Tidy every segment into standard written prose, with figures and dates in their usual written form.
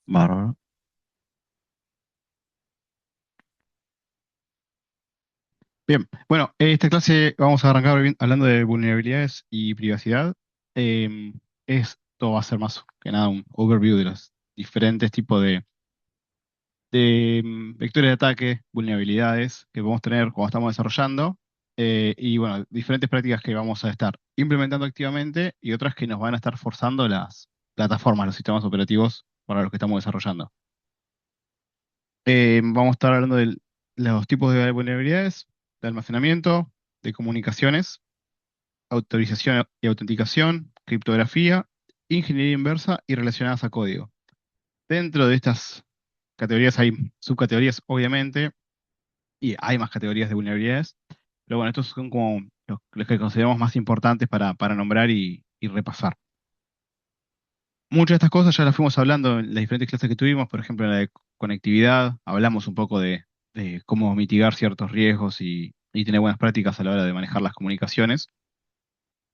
Bárbaro. Bien, bueno, esta clase vamos a arrancar hablando de vulnerabilidades y privacidad. Esto va a ser más que nada un overview de los diferentes tipos de vectores de ataque, vulnerabilidades que podemos tener cuando estamos desarrollando. Y bueno, diferentes prácticas que vamos a estar implementando activamente y otras que nos van a estar forzando las plataformas, los sistemas operativos para los que estamos desarrollando. Vamos a estar hablando de los tipos de vulnerabilidades, de almacenamiento, de comunicaciones, autorización y autenticación, criptografía, ingeniería inversa y relacionadas a código. Dentro de estas categorías hay subcategorías, obviamente, y hay más categorías de vulnerabilidades, pero bueno, estos son como los que consideramos más importantes para nombrar y repasar. Muchas de estas cosas ya las fuimos hablando en las diferentes clases que tuvimos, por ejemplo, en la de conectividad, hablamos un poco de cómo mitigar ciertos riesgos y tener buenas prácticas a la hora de manejar las comunicaciones.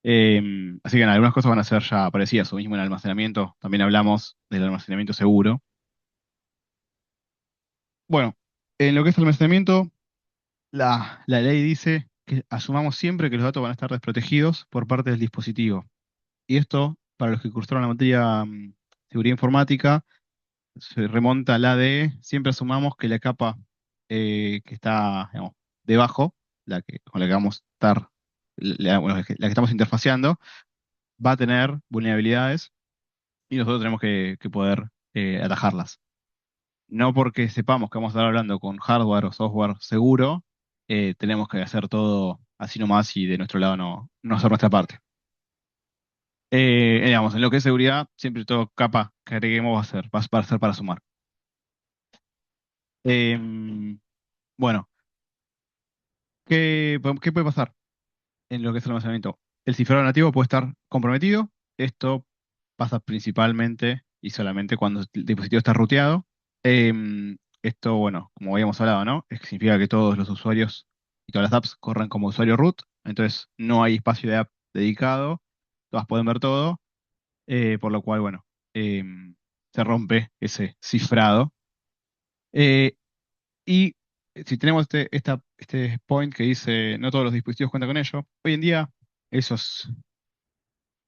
Así que nada, algunas cosas van a ser ya parecidas, o mismo en almacenamiento, también hablamos del almacenamiento seguro. Bueno, en lo que es almacenamiento, la ley dice que asumamos siempre que los datos van a estar desprotegidos por parte del dispositivo. Y esto, para los que cursaron la materia seguridad informática, se remonta a la de siempre asumamos que la capa que está, digamos, debajo, con la que vamos a estar, bueno, la que estamos interfaceando, va a tener vulnerabilidades y nosotros tenemos que poder atajarlas. No porque sepamos que vamos a estar hablando con hardware o software seguro, tenemos que hacer todo así nomás y de nuestro lado no hacer nuestra parte. Digamos, en lo que es seguridad, siempre todo capa que agreguemos va a ser para sumar. Em, bueno. ¿Qué puede pasar en lo que es el almacenamiento? El cifrado nativo puede estar comprometido. Esto pasa principalmente y solamente cuando el dispositivo está ruteado. Esto, bueno, como habíamos hablado, ¿no? Es que significa que todos los usuarios y todas las apps corren como usuario root. Entonces no hay espacio de app dedicado. Todas pueden ver todo. Por lo cual, bueno, se rompe ese cifrado. Eh, Y si tenemos este point que dice no todos los dispositivos cuentan con ello, hoy en día eso es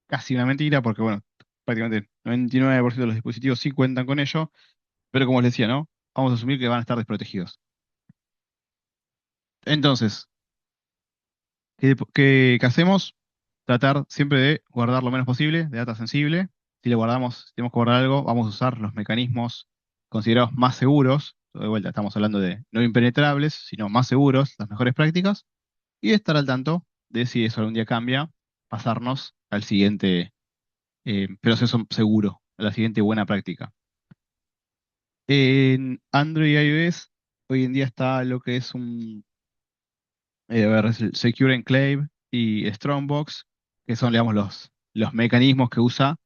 casi una mentira porque, bueno, prácticamente el 99% de los dispositivos sí cuentan con ello, pero como les decía, ¿no? Vamos a asumir que van a estar desprotegidos. Entonces, ¿qué hacemos? Tratar siempre de guardar lo menos posible de data sensible. Si le guardamos, si tenemos que guardar algo, vamos a usar los mecanismos considerados más seguros. De vuelta, estamos hablando de no impenetrables, sino más seguros, las mejores prácticas y estar al tanto de si eso algún día cambia, pasarnos al siguiente proceso seguro, a la siguiente buena práctica. En Android y iOS, hoy en día está lo que es a ver, es el Secure Enclave y Strongbox, que son, digamos, los mecanismos que usa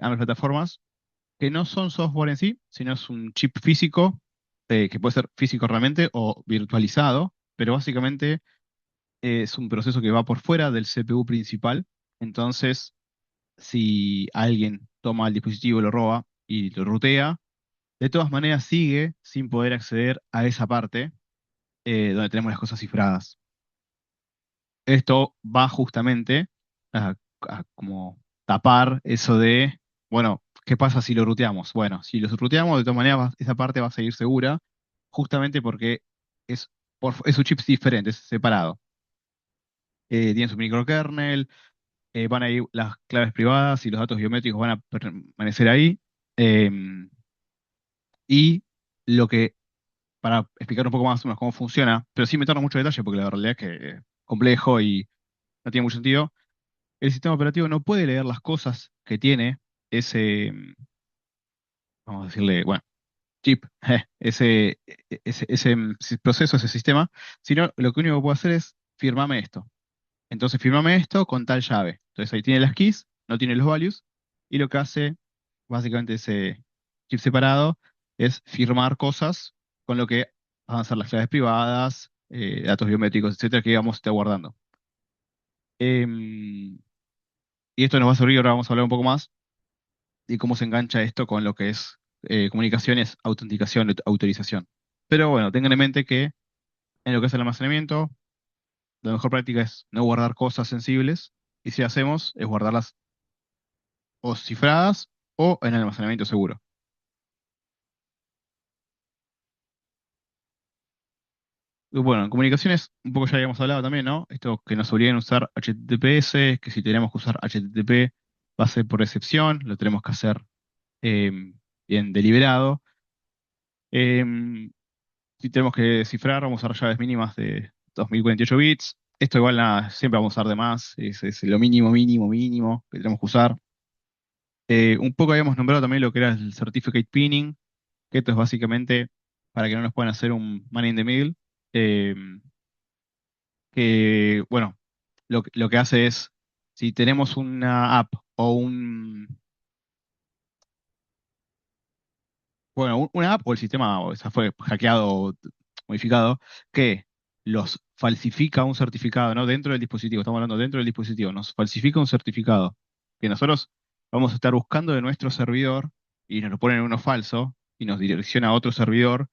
ambas plataformas, que no son software en sí, sino es un chip físico, que puede ser físico realmente o virtualizado, pero básicamente es un proceso que va por fuera del CPU principal. Entonces, si alguien toma el dispositivo, lo roba y lo rutea, de todas maneras sigue sin poder acceder a esa parte donde tenemos las cosas cifradas. Esto va justamente a, a como tapar eso de, bueno, ¿qué pasa si lo ruteamos? Bueno, si lo ruteamos, de todas maneras esa parte va a seguir segura, justamente porque es, es un chip diferente, es separado. Tiene su microkernel, van a ir las claves privadas y los datos biométricos van a permanecer ahí. em, y lo que, para explicar un poco más o menos cómo funciona, pero sin meternos mucho detalle, porque la realidad es que es complejo y no tiene mucho sentido, el sistema operativo no puede leer las cosas que tiene ese, vamos a decirle, bueno, chip, ese proceso, ese sistema, sino lo que único que puede hacer es firmame esto. Entonces, firmame esto con tal llave. Entonces ahí tiene las keys, no tiene los values, y lo que hace básicamente ese chip separado es firmar cosas con lo que van a ser las claves privadas, datos biométricos, etcétera, que vamos a estar guardando. Em, y esto nos va a servir, ahora vamos a hablar un poco más de cómo se engancha esto con lo que es comunicaciones, autenticación, autorización. Pero bueno, tengan en mente que en lo que es el almacenamiento, la mejor práctica es no guardar cosas sensibles, y si hacemos, es guardarlas o cifradas o en almacenamiento seguro. Y bueno, en comunicaciones, un poco ya habíamos hablado también, ¿no? Esto que nos obligan a usar HTTPS, que si tenemos que usar HTTP va a ser por excepción, lo tenemos que hacer eh, bien deliberado. Eh, si tenemos que cifrar, vamos a usar llaves mínimas de 2048 bits. Esto igual nada, siempre vamos a usar de más, es lo mínimo, mínimo, mínimo que tenemos que usar. Un poco habíamos nombrado también lo que era el certificate pinning, que esto es básicamente para que no nos puedan hacer un man in the middle. eh, que, bueno, lo que hace es, si tenemos una app o una app o el sistema o sea, fue hackeado o modificado, que los falsifica un certificado, ¿no? Dentro del dispositivo, estamos hablando dentro del dispositivo, nos falsifica un certificado que nosotros vamos a estar buscando de nuestro servidor y nos lo ponen en uno falso y nos direcciona a otro servidor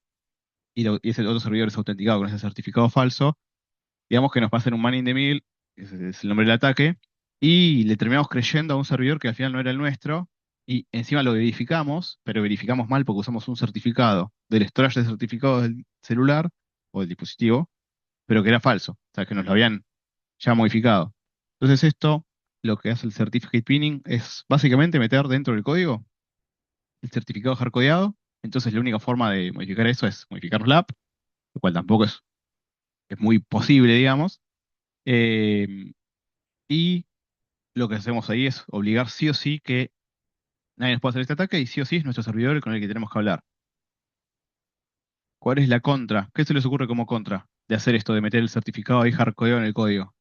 y ese otro servidor es autenticado con ese certificado falso. Digamos que nos pasen un man in the middle, ese es el nombre del ataque, y le terminamos creyendo a un servidor que al final no era el nuestro, y encima lo verificamos, pero verificamos mal porque usamos un certificado del storage de certificados del celular o del dispositivo, pero que era falso, o sea, que nos lo habían ya modificado. Entonces esto, lo que hace el certificate pinning es básicamente meter dentro del código el certificado hardcodeado. Entonces la única forma de modificar eso es modificar la app, lo cual tampoco es muy posible, digamos. Eh, y lo que hacemos ahí es obligar sí o sí que nadie nos pueda hacer este ataque y sí o sí es nuestro servidor con el que tenemos que hablar. ¿Cuál es la contra? ¿Qué se les ocurre como contra de hacer esto, de meter el certificado ahí hardcodeado en el código?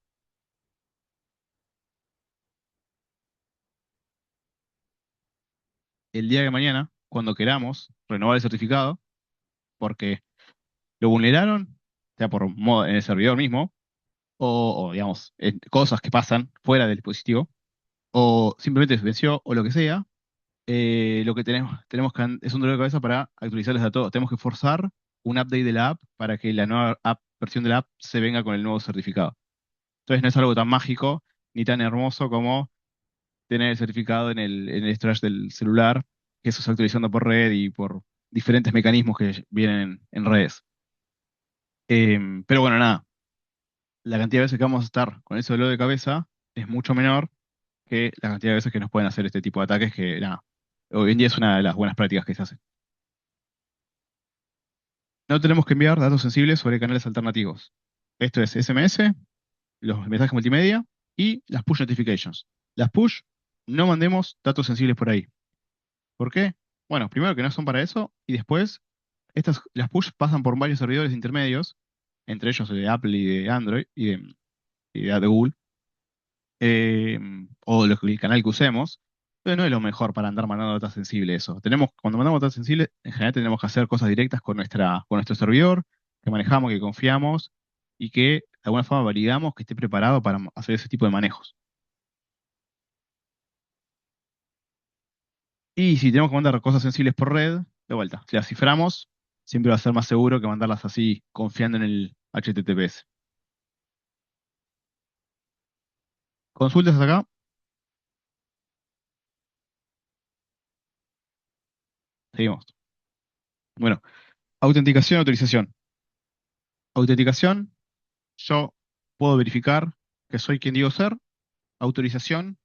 El día de mañana, cuando queramos renovar el certificado, porque lo vulneraron, sea por modo en el servidor mismo, o, digamos, en cosas que pasan fuera del dispositivo, o simplemente se venció, o lo que sea, lo que tenemos que, es un dolor de cabeza para actualizarles a todos. Tenemos que forzar un update de la app para que la nueva versión de la app se venga con el nuevo certificado. Entonces no es algo tan mágico ni tan hermoso como tener el certificado en el storage del celular, que eso se actualizando por red y por diferentes mecanismos que vienen en redes. Pero bueno, nada, la cantidad de veces que vamos a estar con ese dolor de cabeza es mucho menor que la cantidad de veces que nos pueden hacer este tipo de ataques que, nada, hoy en día es una de las buenas prácticas que se hace. No tenemos que enviar datos sensibles sobre canales alternativos. Esto es SMS, los mensajes multimedia y las push notifications. Las push, no mandemos datos sensibles por ahí. ¿Por qué? Bueno, primero que no son para eso y después las push pasan por varios servidores intermedios, entre ellos de Apple y de Android y de Google, eh, o el canal que usemos, pero no es lo mejor para andar mandando datos sensibles eso. Cuando mandamos datos sensibles, en general tenemos que hacer cosas directas con nuestro servidor, que manejamos, que confiamos, y que de alguna forma validamos que esté preparado para hacer ese tipo de manejos. Y si tenemos que mandar cosas sensibles por red, de vuelta, si las ciframos, siempre va a ser más seguro que mandarlas así, confiando en el HTTPS. Consultas hasta acá, seguimos. Bueno, autenticación, autorización. Autenticación, yo puedo verificar que soy quien digo ser. Autorización,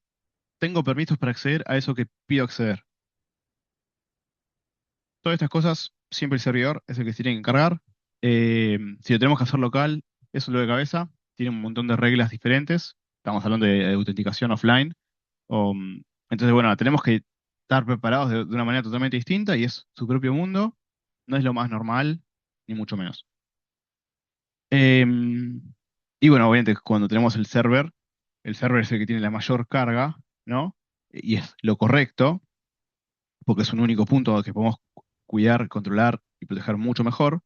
tengo permisos para acceder a eso que pido acceder. Todas estas cosas, siempre el servidor es el que se tiene que encargar. Si lo tenemos que hacer local, eso es lo de cabeza. Tiene un montón de reglas diferentes. Estamos hablando de autenticación offline. Entonces, bueno, tenemos que estar preparados de una manera totalmente distinta y es su propio mundo. No es lo más normal, ni mucho menos. Em, y bueno, obviamente cuando tenemos el server es el que tiene la mayor carga, ¿no? Y es lo correcto, porque es un único punto que podemos cuidar, controlar y proteger mucho mejor.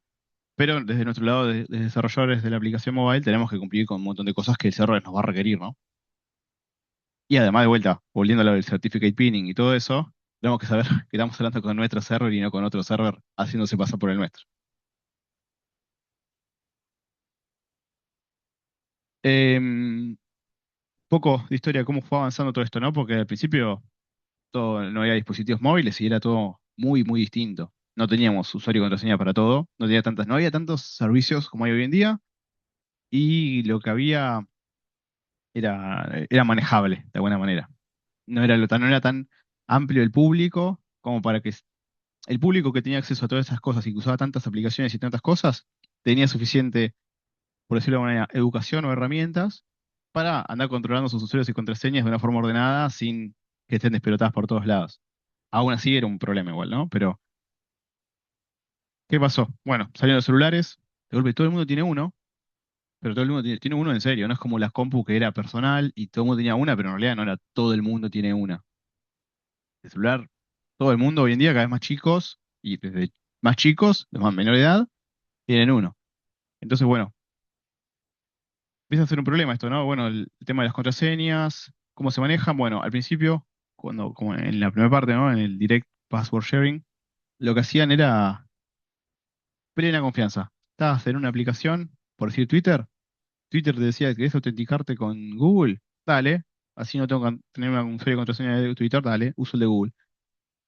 Pero desde nuestro lado, de desarrolladores de la aplicación mobile, tenemos que cumplir con un montón de cosas que el server nos va a requerir, ¿no? Y además, de vuelta, volviendo a lo del certificate pinning y todo eso, Tenemos que saber que estamos hablando con nuestro server y no con otro server haciéndose pasar por el nuestro. Em, Poco de historia de cómo fue avanzando todo esto, ¿no? Porque al principio no había dispositivos móviles y era todo muy, muy distinto. No teníamos usuario y contraseña para todo, no había tantos servicios como hay hoy en día y lo que había era manejable de alguna manera. No era tan amplio el público como para que el público que tenía acceso a todas esas cosas y que usaba tantas aplicaciones y tantas cosas, tenía suficiente, por decirlo de alguna manera, educación o herramientas para andar controlando sus usuarios y contraseñas de una forma ordenada sin que estén despelotadas por todos lados. Aún así era un problema igual, ¿no? Pero, ¿qué pasó? Bueno, salieron los celulares, de golpe todo el mundo tiene uno, pero todo el mundo tiene uno en serio, no es como las compu que era personal y todo el mundo tenía una, pero en realidad no era todo el mundo tiene una. El celular, todo el mundo hoy en día, cada vez más chicos, y desde más chicos, de más menor edad, tienen uno. Entonces, bueno, empieza a ser un problema esto, ¿no? Bueno, el tema de las contraseñas, cómo se manejan. Bueno, al principio, como en la primera parte, ¿no? En el Direct Password Sharing, lo que hacían era plena confianza. Estabas en una aplicación, por decir Twitter, Twitter te decía que querés autenticarte con Google, dale. Así no tengo que tener un usuario y contraseña de Twitter, dale, uso el de Google.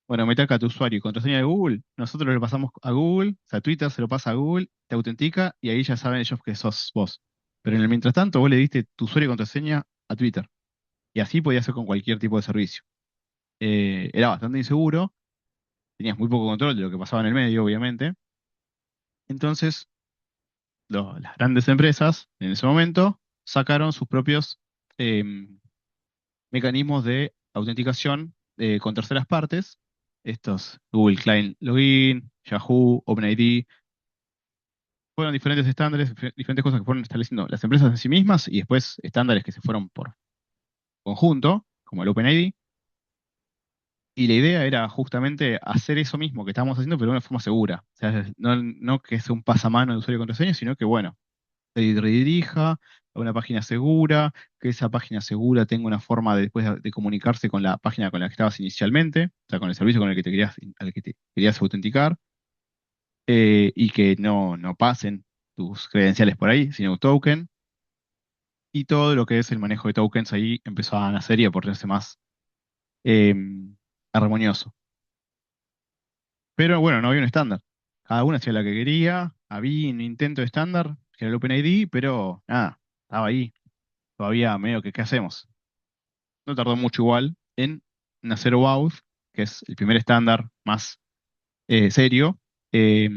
Bueno, mete acá tu usuario y contraseña de Google, nosotros le pasamos a Google, o sea, Twitter se lo pasa a Google, te autentica y ahí ya saben ellos que sos vos. Pero en el mientras tanto, vos le diste tu usuario y contraseña a Twitter. Y así podía ser con cualquier tipo de servicio. Era bastante inseguro, tenías muy poco control de lo que pasaba en el medio, obviamente. Entonces, las grandes empresas, en ese momento, sacaron sus propios em, mecanismos de autenticación con terceras partes. Estos Google Client Login, Yahoo, OpenID, fueron diferentes estándares, diferentes cosas que fueron estableciendo las empresas en sí mismas y después estándares que se fueron por conjunto, como el OpenID. Y la idea era justamente hacer eso mismo que estábamos haciendo, pero de una forma segura. O sea, no que sea un pasamano de usuario y contraseña, sino que, bueno, se redirija a una página segura, que esa página segura tenga una forma de después de comunicarse con la página con la que estabas inicialmente, o sea, con el servicio con el que al que te querías autenticar, y que no pasen tus credenciales por ahí, sino un token. Y todo lo que es el manejo de tokens ahí empezó a nacer y a ponerse más eh, armonioso. Pero bueno, no había un estándar. Cada uno hacía la que quería, había un intento de estándar, que era el OpenID, pero nada, estaba ahí. Todavía medio que, ¿qué hacemos? No tardó mucho igual en nacer OAuth, que es el primer estándar más serio, eh,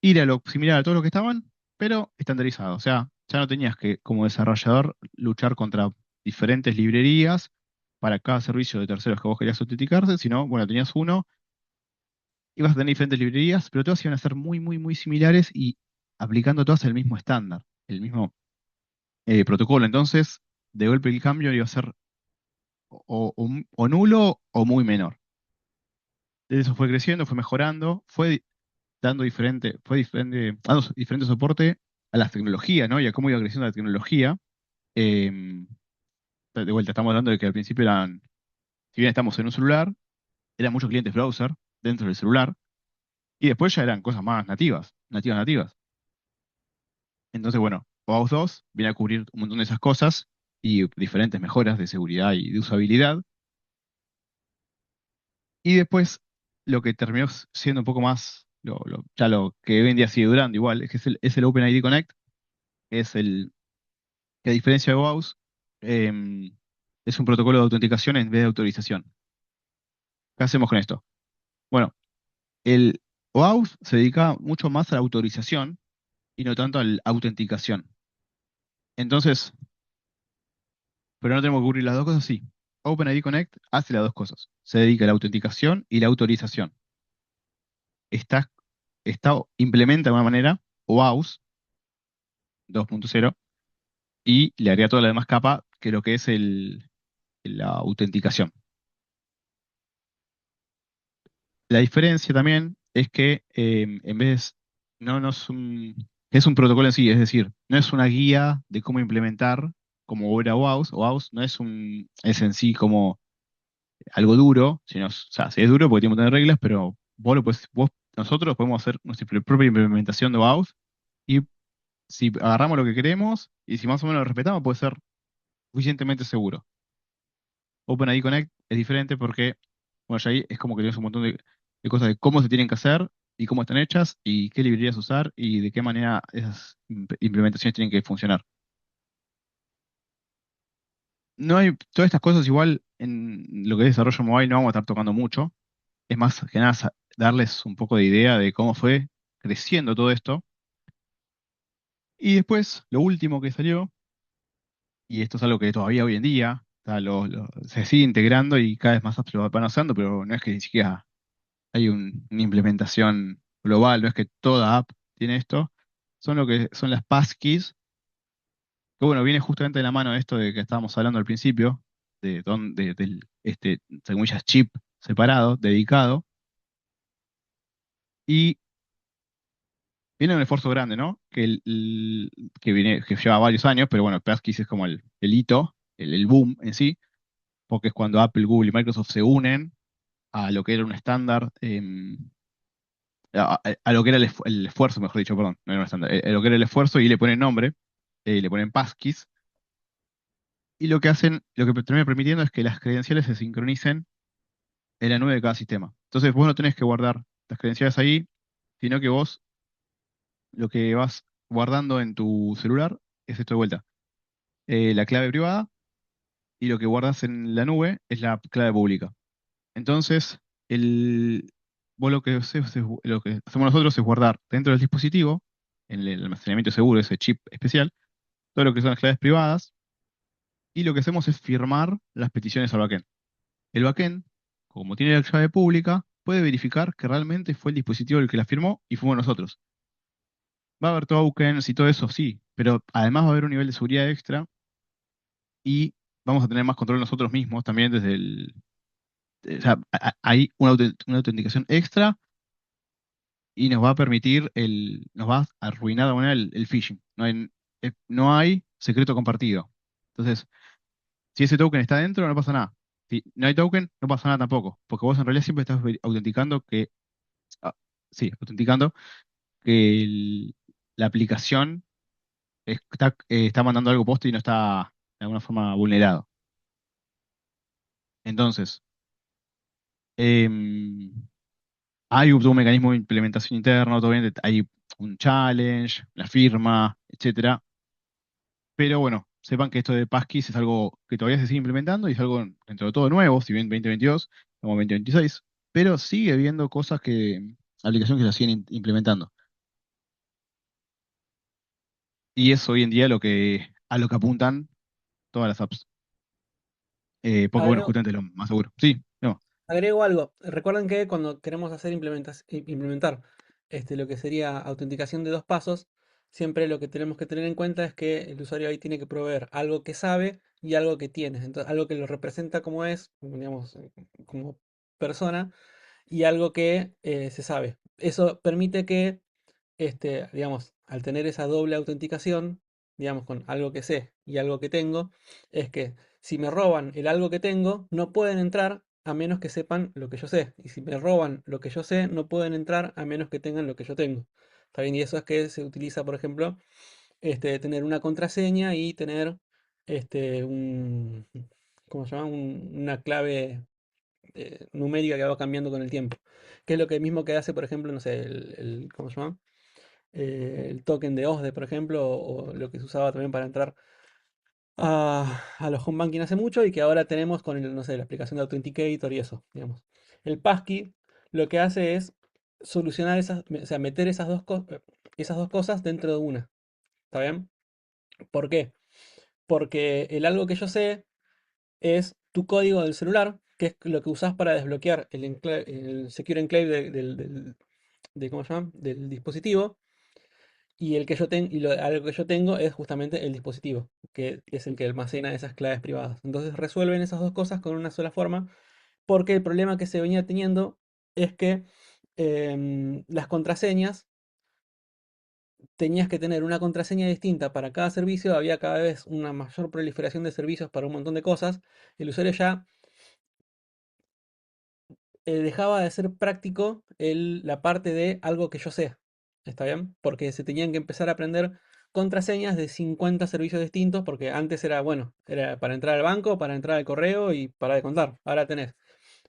ir a lo similar a todos los que estaban, pero estandarizado. O sea, ya no tenías que, como desarrollador, luchar contra diferentes librerías para cada servicio de terceros que vos querías autenticarse, sino, bueno, tenías uno, ibas a tener diferentes librerías, pero todas iban a ser muy, muy, muy similares y aplicando todas el mismo estándar, el mismo protocolo. Entonces, de golpe el cambio iba a ser o nulo o muy menor. Eso fue creciendo, fue mejorando, dando diferente soporte a las tecnologías, ¿no? Y a cómo iba creciendo la tecnología. Em, de vuelta, estamos hablando de que al principio si bien estamos en un celular, eran muchos clientes browser dentro del celular, y después ya eran cosas más nativas. Entonces, bueno, OAuth 2 viene a cubrir un montón de esas cosas y diferentes mejoras de seguridad y de usabilidad. Y después, lo que terminó siendo un poco más, ya lo que hoy en día sigue durando igual, es el OpenID Connect, es que a diferencia de OAuth, em, es un protocolo de autenticación en vez de autorización. ¿Qué hacemos con esto? Bueno, el OAuth se dedica mucho más a la autorización y no tanto a la autenticación. Entonces, pero no tenemos que cubrir las dos cosas, sí. OpenID Connect hace las dos cosas. Se dedica a la autenticación y la autorización. Está, implementa de una manera OAuth 2.0 y le haría toda la demás capa que lo que es la autenticación. La diferencia también es que en vez, no es un protocolo en sí, es decir, no es una guía de cómo implementar como era OAuth. OAuth no es en sí como algo duro, o sea, si es duro porque tiene un montón de reglas, pero nosotros podemos hacer nuestra propia implementación de OAuth y si agarramos lo que queremos y si más o menos lo respetamos, puede ser suficientemente seguro. OpenID Connect es diferente porque, bueno, ya ahí es como que tienes un montón de cosas de cómo se tienen que hacer y cómo están hechas y qué librerías usar y de qué manera esas implementaciones tienen que funcionar. No hay, todas estas cosas igual en lo que es desarrollo mobile no vamos a estar tocando mucho. Es más que nada darles un poco de idea de cómo fue creciendo todo esto. Y después, lo último que salió, y esto es algo que todavía hoy en día se sigue integrando y cada vez más apps lo van usando, pero no es que ni siquiera hay una implementación global, no es que toda app tiene esto, son lo que son las passkeys, que bueno, viene justamente de la mano de esto de que estábamos hablando al principio, del entre comillas, chip separado, dedicado, y viene un esfuerzo grande, ¿no? Que lleva varios años, pero bueno, passkeys es como el hito, el boom en sí, porque es cuando Apple, Google y Microsoft se unen a lo que era un estándar, a lo que era el esfuerzo, mejor dicho, perdón, no era un estándar, a lo que era el esfuerzo y le ponen nombre, le ponen passkeys, y lo que hacen, lo que termina permitiendo es que las credenciales se sincronicen en la nube de cada sistema. Entonces vos no tenés que guardar las credenciales ahí, sino que vos lo que vas guardando en tu celular es esto de vuelta, la clave privada, y lo que guardas en la nube es la clave pública. Entonces, el, vos lo que hacemos nosotros es guardar dentro del dispositivo, en el almacenamiento seguro, ese chip especial, todo lo que son las claves privadas, y lo que hacemos es firmar las peticiones al backend. El backend, como tiene la clave pública, puede verificar que realmente fue el dispositivo el que la firmó y fuimos nosotros. Va a haber tokens y todo eso, sí, pero además va a haber un nivel de seguridad extra y vamos a tener más control nosotros mismos también o sea, hay una autenticación extra y nos va a permitir nos va a arruinar de alguna manera el phishing. No hay secreto compartido. Entonces, si ese token está dentro, no pasa nada. Si no hay token, no pasa nada tampoco, porque vos en realidad siempre estás autenticando ah, sí, autenticando que la aplicación está mandando algo posto y no está de alguna forma vulnerado. Entonces, em, hay todo un mecanismo de implementación interno, obviamente hay un challenge, la firma, etcétera. Pero bueno, sepan que esto de Passkeys es algo que todavía se sigue implementando y es algo dentro de todo nuevo, si bien 2022, como 2026, pero sigue habiendo aplicaciones que la siguen implementando. Y es hoy en día a lo que apuntan todas las apps. Porque bueno, Agrego, justamente es lo más seguro. Sí, no. agrego algo. Recuerden que cuando queremos hacer implementar lo que sería autenticación de dos pasos, siempre lo que tenemos que tener en cuenta es que el usuario ahí tiene que proveer algo que sabe y algo que tiene. Entonces, algo que lo representa como es, digamos, como persona y algo que se sabe. Eso permite que digamos, al tener esa doble autenticación, digamos, con algo que sé y algo que tengo, es que si me roban el algo que tengo, no pueden entrar a menos que sepan lo que yo sé. Y si me roban lo que yo sé, no pueden entrar a menos que tengan lo que yo tengo. ¿Está bien? Y eso es que se utiliza, por ejemplo, tener una contraseña y tener un, ¿cómo se llama? Una clave numérica que va cambiando con el tiempo. Que es lo que mismo que hace, por ejemplo, no sé, ¿cómo se llama? El token de OSDE, por ejemplo, o lo que se usaba también para entrar a los home banking hace mucho y que ahora tenemos con no sé, la aplicación de Authenticator y eso, digamos. El passkey lo que hace es solucionar o sea, meter esas dos cosas dentro de una, ¿está bien? ¿Por qué? Porque el algo que yo sé es tu código del celular, que es lo que usás para desbloquear el Secure Enclave ¿cómo se llama? Del dispositivo. Y algo que yo tengo es justamente el dispositivo, que es el que almacena esas claves privadas. Entonces resuelven esas dos cosas con una sola forma, porque el problema que se venía teniendo es que las contraseñas, tenías que tener una contraseña distinta para cada servicio, había cada vez una mayor proliferación de servicios para un montón de cosas. El usuario ya dejaba de ser práctico la parte de algo que yo sé. ¿Está bien? Porque se tenían que empezar a aprender contraseñas de 50 servicios distintos, porque antes era, bueno, era para entrar al banco, para entrar al correo y para de contar. Ahora tenés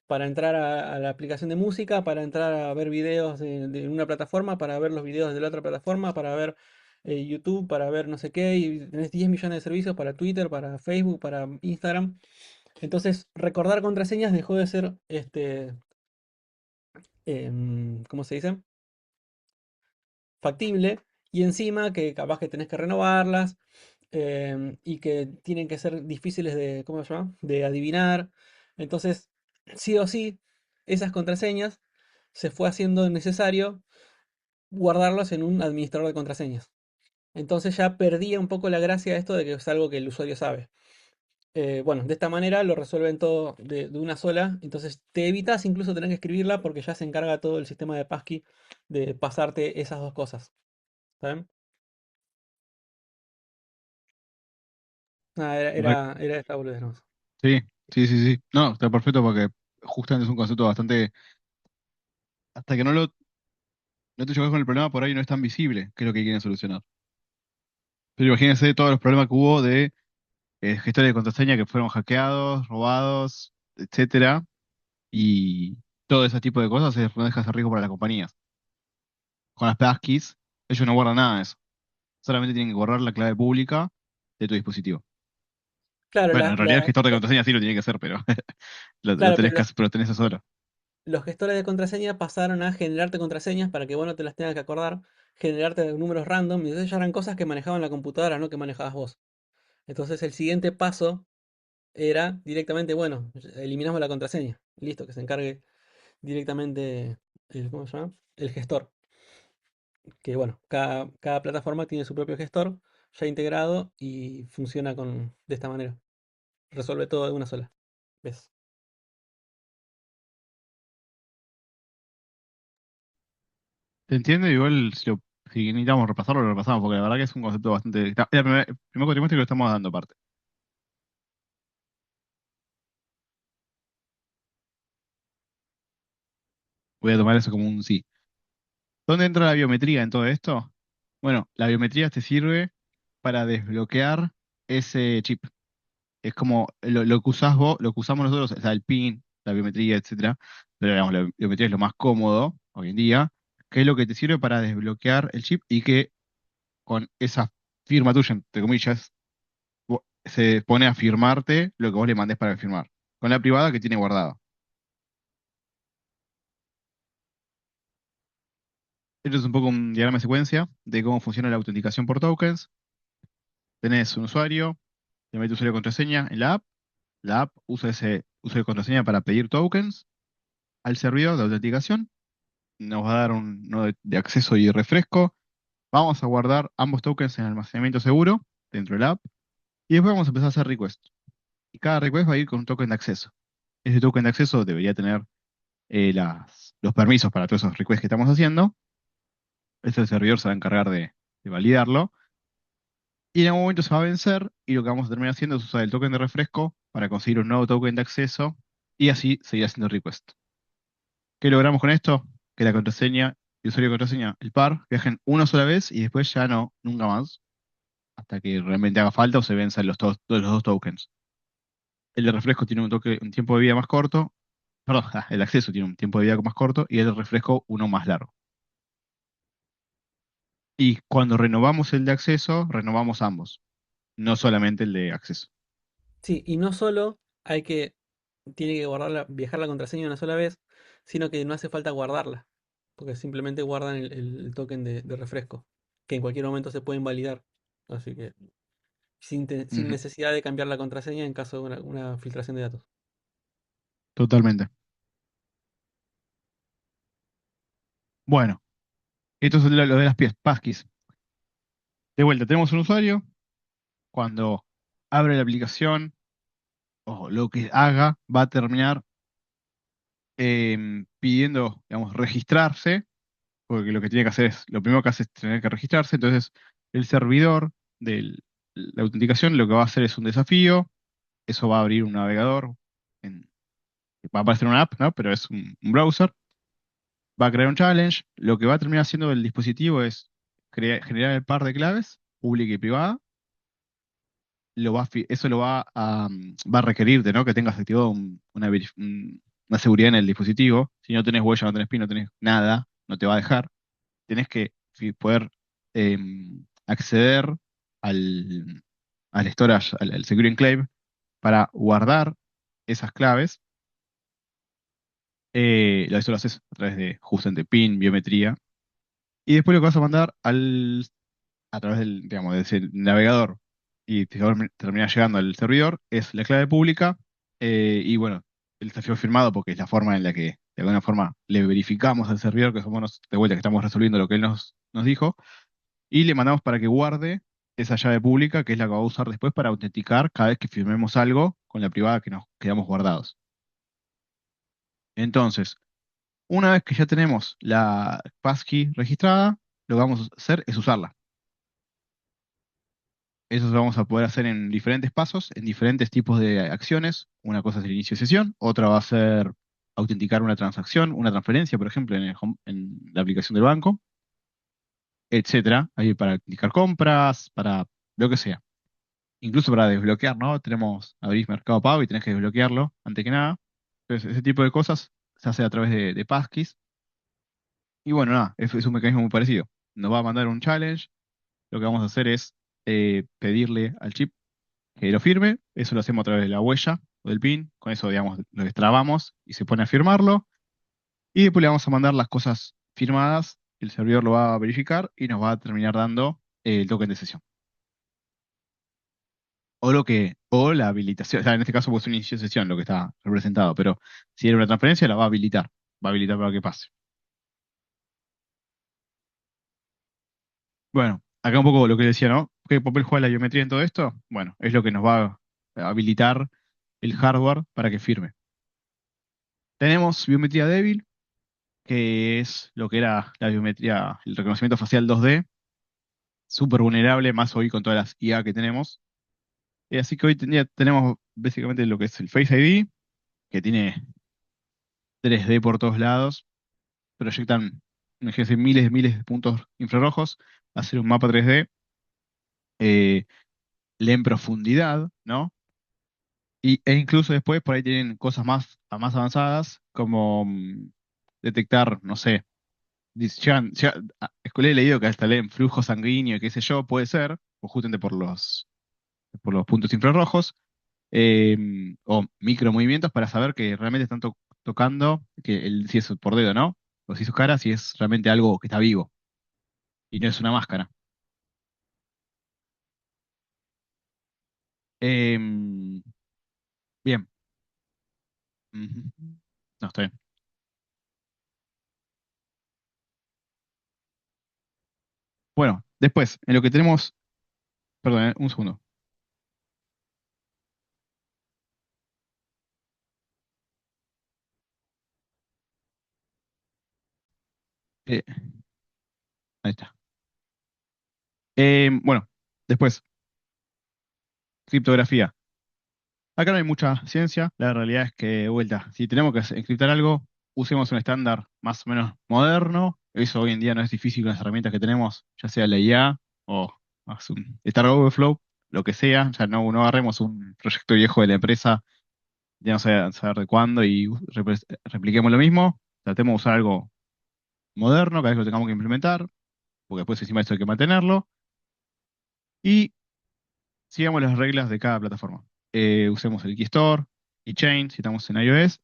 para entrar a la aplicación de música, para entrar a ver videos de una plataforma, para ver los videos de la otra plataforma, para ver YouTube, para ver no sé qué, y tenés 10 millones de servicios para Twitter, para Facebook, para Instagram. Entonces, recordar contraseñas dejó de ser, ¿cómo se dice? Factible. Y encima que capaz que tenés que renovarlas y que tienen que ser difíciles de, ¿cómo se llama? De adivinar. Entonces, sí o sí, esas contraseñas se fue haciendo necesario guardarlos en un administrador de contraseñas. Entonces ya perdía un poco la gracia de esto de que es algo que el usuario sabe. Bueno, de esta manera lo resuelven todo de una sola, entonces te evitas incluso tener que escribirla porque ya se encarga todo el sistema de passkey de pasarte esas dos cosas. ¿Saben? Nada, Correcto. era esta boludez nomás. Sí, sí, sí, sí. No, está perfecto porque justamente es un concepto bastante. Hasta que no te choques con el problema, por ahí no es tan visible qué es lo que quieren solucionar. Pero imagínense todos los problemas que hubo de gestores de contraseña que fueron hackeados, robados, etcétera. Y todo ese tipo de cosas es no deja de ser riesgo para las compañías. Con las passkeys, ellos no guardan nada de eso. Solamente tienen que guardar la clave pública de tu dispositivo. Claro, Bueno, en realidad el gestor de contraseña sí lo tiene que hacer, pero lo claro, tenés que hacer, pero tenés eso solo. los gestores de contraseña pasaron a generarte contraseñas para que vos no te las tengas que acordar, generarte números random, y entonces ya eran cosas que manejaban la computadora, no que manejabas vos. Entonces el siguiente paso era directamente, bueno, eliminamos la contraseña. Listo, que se encargue directamente ¿cómo se llama? El gestor. Que bueno, cada plataforma tiene su propio gestor ya integrado y funciona de esta manera. Resuelve todo de una sola vez. Te entiendo, igual si necesitamos repasarlo, lo repasamos, porque la verdad que es un concepto bastante. Es el primer cuatrimestre que lo estamos dando aparte. Voy a tomar eso como un sí. ¿Dónde entra la biometría en todo esto? Bueno, la biometría te sirve para desbloquear ese chip. Es como lo que usás vos, lo que usamos nosotros, o sea, el PIN, la biometría, etcétera. Pero digamos, la biometría es lo más cómodo hoy en día, que es lo que te sirve para desbloquear el chip y que con esa firma tuya, entre comillas, se pone a firmarte lo que vos le mandés para firmar. Con la privada que tiene guardado. Esto es un poco un diagrama de secuencia de cómo funciona la autenticación por tokens. Tenés un usuario, le metes usuario y contraseña en la app usa ese usuario y contraseña para pedir tokens al servidor de autenticación, nos va a dar un nodo de acceso y refresco. Vamos a guardar ambos tokens en almacenamiento seguro dentro de la app y después vamos a empezar a hacer request. Y cada request va a ir con un token de acceso. Ese token de acceso debería tener los permisos para todos esos requests que estamos haciendo. Este servidor se va a encargar de validarlo. Y en algún momento se va a vencer y lo que vamos a terminar haciendo es usar el token de refresco para conseguir un nuevo token de acceso y así seguir haciendo request. ¿Qué logramos con esto? Que la contraseña y usuario y contraseña, el par, viajen una sola vez y después ya no, nunca más, hasta que realmente haga falta o se venzan todos los dos tokens. El de refresco tiene un tiempo de vida más corto, perdón, el acceso tiene un tiempo de vida más corto y el de refresco uno más largo. Y cuando renovamos el de acceso, renovamos ambos, no solamente el de acceso. Sí, y no solo tiene que viajar la contraseña una sola vez, sino que no hace falta guardarla, porque simplemente guardan el token de refresco, que en cualquier momento se puede invalidar. Así que sin Ujú, necesidad de cambiar la contraseña en caso de una filtración de datos. totalmente. Bueno, esto es lo de las passkeys. De vuelta, tenemos un usuario, cuando abre la aplicación o lo que haga, va a terminar pidiendo, digamos, registrarse, porque lo que tiene que hacer es, lo primero que hace es tener que registrarse, entonces el servidor de la autenticación lo que va a hacer es un desafío, eso va a abrir un navegador en Va a aparecer una app, ¿no? Pero es un browser. Va a crear un challenge. Lo que va a terminar haciendo el dispositivo es generar el par de claves, pública y privada. Eso lo va a requerir de, ¿no? Que tengas activado una seguridad en el dispositivo. Si no tenés huella, no tenés PIN, no tenés nada, no te va a dejar. Tenés que poder acceder al, al storage, al Secure Enclave, para guardar esas claves. Eso lo haces a través de justamente PIN, biometría. Y después lo que vas a mandar a través digamos, de ese navegador y te va a terminar llegando al servidor es la clave pública. Y bueno, el desafío firmado porque es la forma en la que de alguna forma le verificamos al servidor que somos de vuelta que estamos resolviendo lo que él nos dijo y le mandamos para que guarde esa llave pública que es la que va a usar después para autenticar cada vez que firmemos algo con la privada que nos quedamos guardados. Entonces, una vez que ya tenemos la passkey registrada, lo que vamos a hacer es usarla. Eso lo vamos a poder hacer en diferentes pasos, en diferentes tipos de acciones. Una cosa es el inicio de sesión, otra va a ser autenticar una transacción, una transferencia, por ejemplo, en la aplicación del banco, etcétera. Ahí para autenticar compras, para lo que sea. Incluso para desbloquear, ¿no? Abrís Mercado Pago y tenés que desbloquearlo, antes que nada. Entonces, ese tipo de cosas se hace a través de passkeys. Y bueno, nada, es un mecanismo muy parecido. Nos va a mandar un challenge. Lo que vamos a hacer es pedirle al chip que lo firme. Eso lo hacemos a través de la huella o del PIN. Con eso, digamos, lo destrabamos y se pone a firmarlo. Y después le vamos a mandar las cosas firmadas. El servidor lo va a verificar y nos va a terminar dando el token de sesión. O la habilitación. O sea, en este caso, pues un inicio de sesión lo que está representado. Pero si era una transferencia, la va a habilitar. Va a habilitar para que pase. Bueno, acá un poco lo que decía, ¿no? ¿Qué papel juega la biometría en todo esto? Bueno, es lo que nos va a habilitar el hardware para que firme. Tenemos biometría débil, que es lo que era la biometría, el reconocimiento facial 2D, súper vulnerable, más hoy con todas las IA que tenemos. Así que hoy tenemos básicamente lo que es el Face ID, que tiene 3D por todos lados, proyectan, imagínense, miles de puntos infrarrojos, hacer un mapa 3D, eh, lee en profundidad, ¿no? E incluso después por ahí tienen cosas más avanzadas, como detectar, no sé, he leído que hasta leen flujo sanguíneo y qué sé yo, puede ser, o justamente por los puntos infrarrojos, eh, o micromovimientos para saber que realmente están tocando, si es por dedo, ¿no? O si es su cara, si es realmente algo que está vivo y no es una máscara. Em, Bien. Ujú. No, está bien. Bueno, después, en lo que tenemos, perdón, un segundo. Eh, Ahí está. Bueno, después, criptografía. Acá no hay mucha ciencia, la realidad es que, de vuelta, si tenemos que encriptar algo, usemos un estándar más o menos moderno. Eso hoy en día no es difícil con las herramientas que tenemos, ya sea la IA o un Star Overflow, lo que sea. Ya no agarremos un proyecto viejo de la empresa, ya no sé saber de cuándo, y repliquemos lo mismo. Tratemos de usar algo moderno cada vez que lo tengamos que implementar, porque después encima de esto hay que mantenerlo. Y sigamos las reglas de cada plataforma. Usemos el Keystore, Keychain, si estamos en iOS.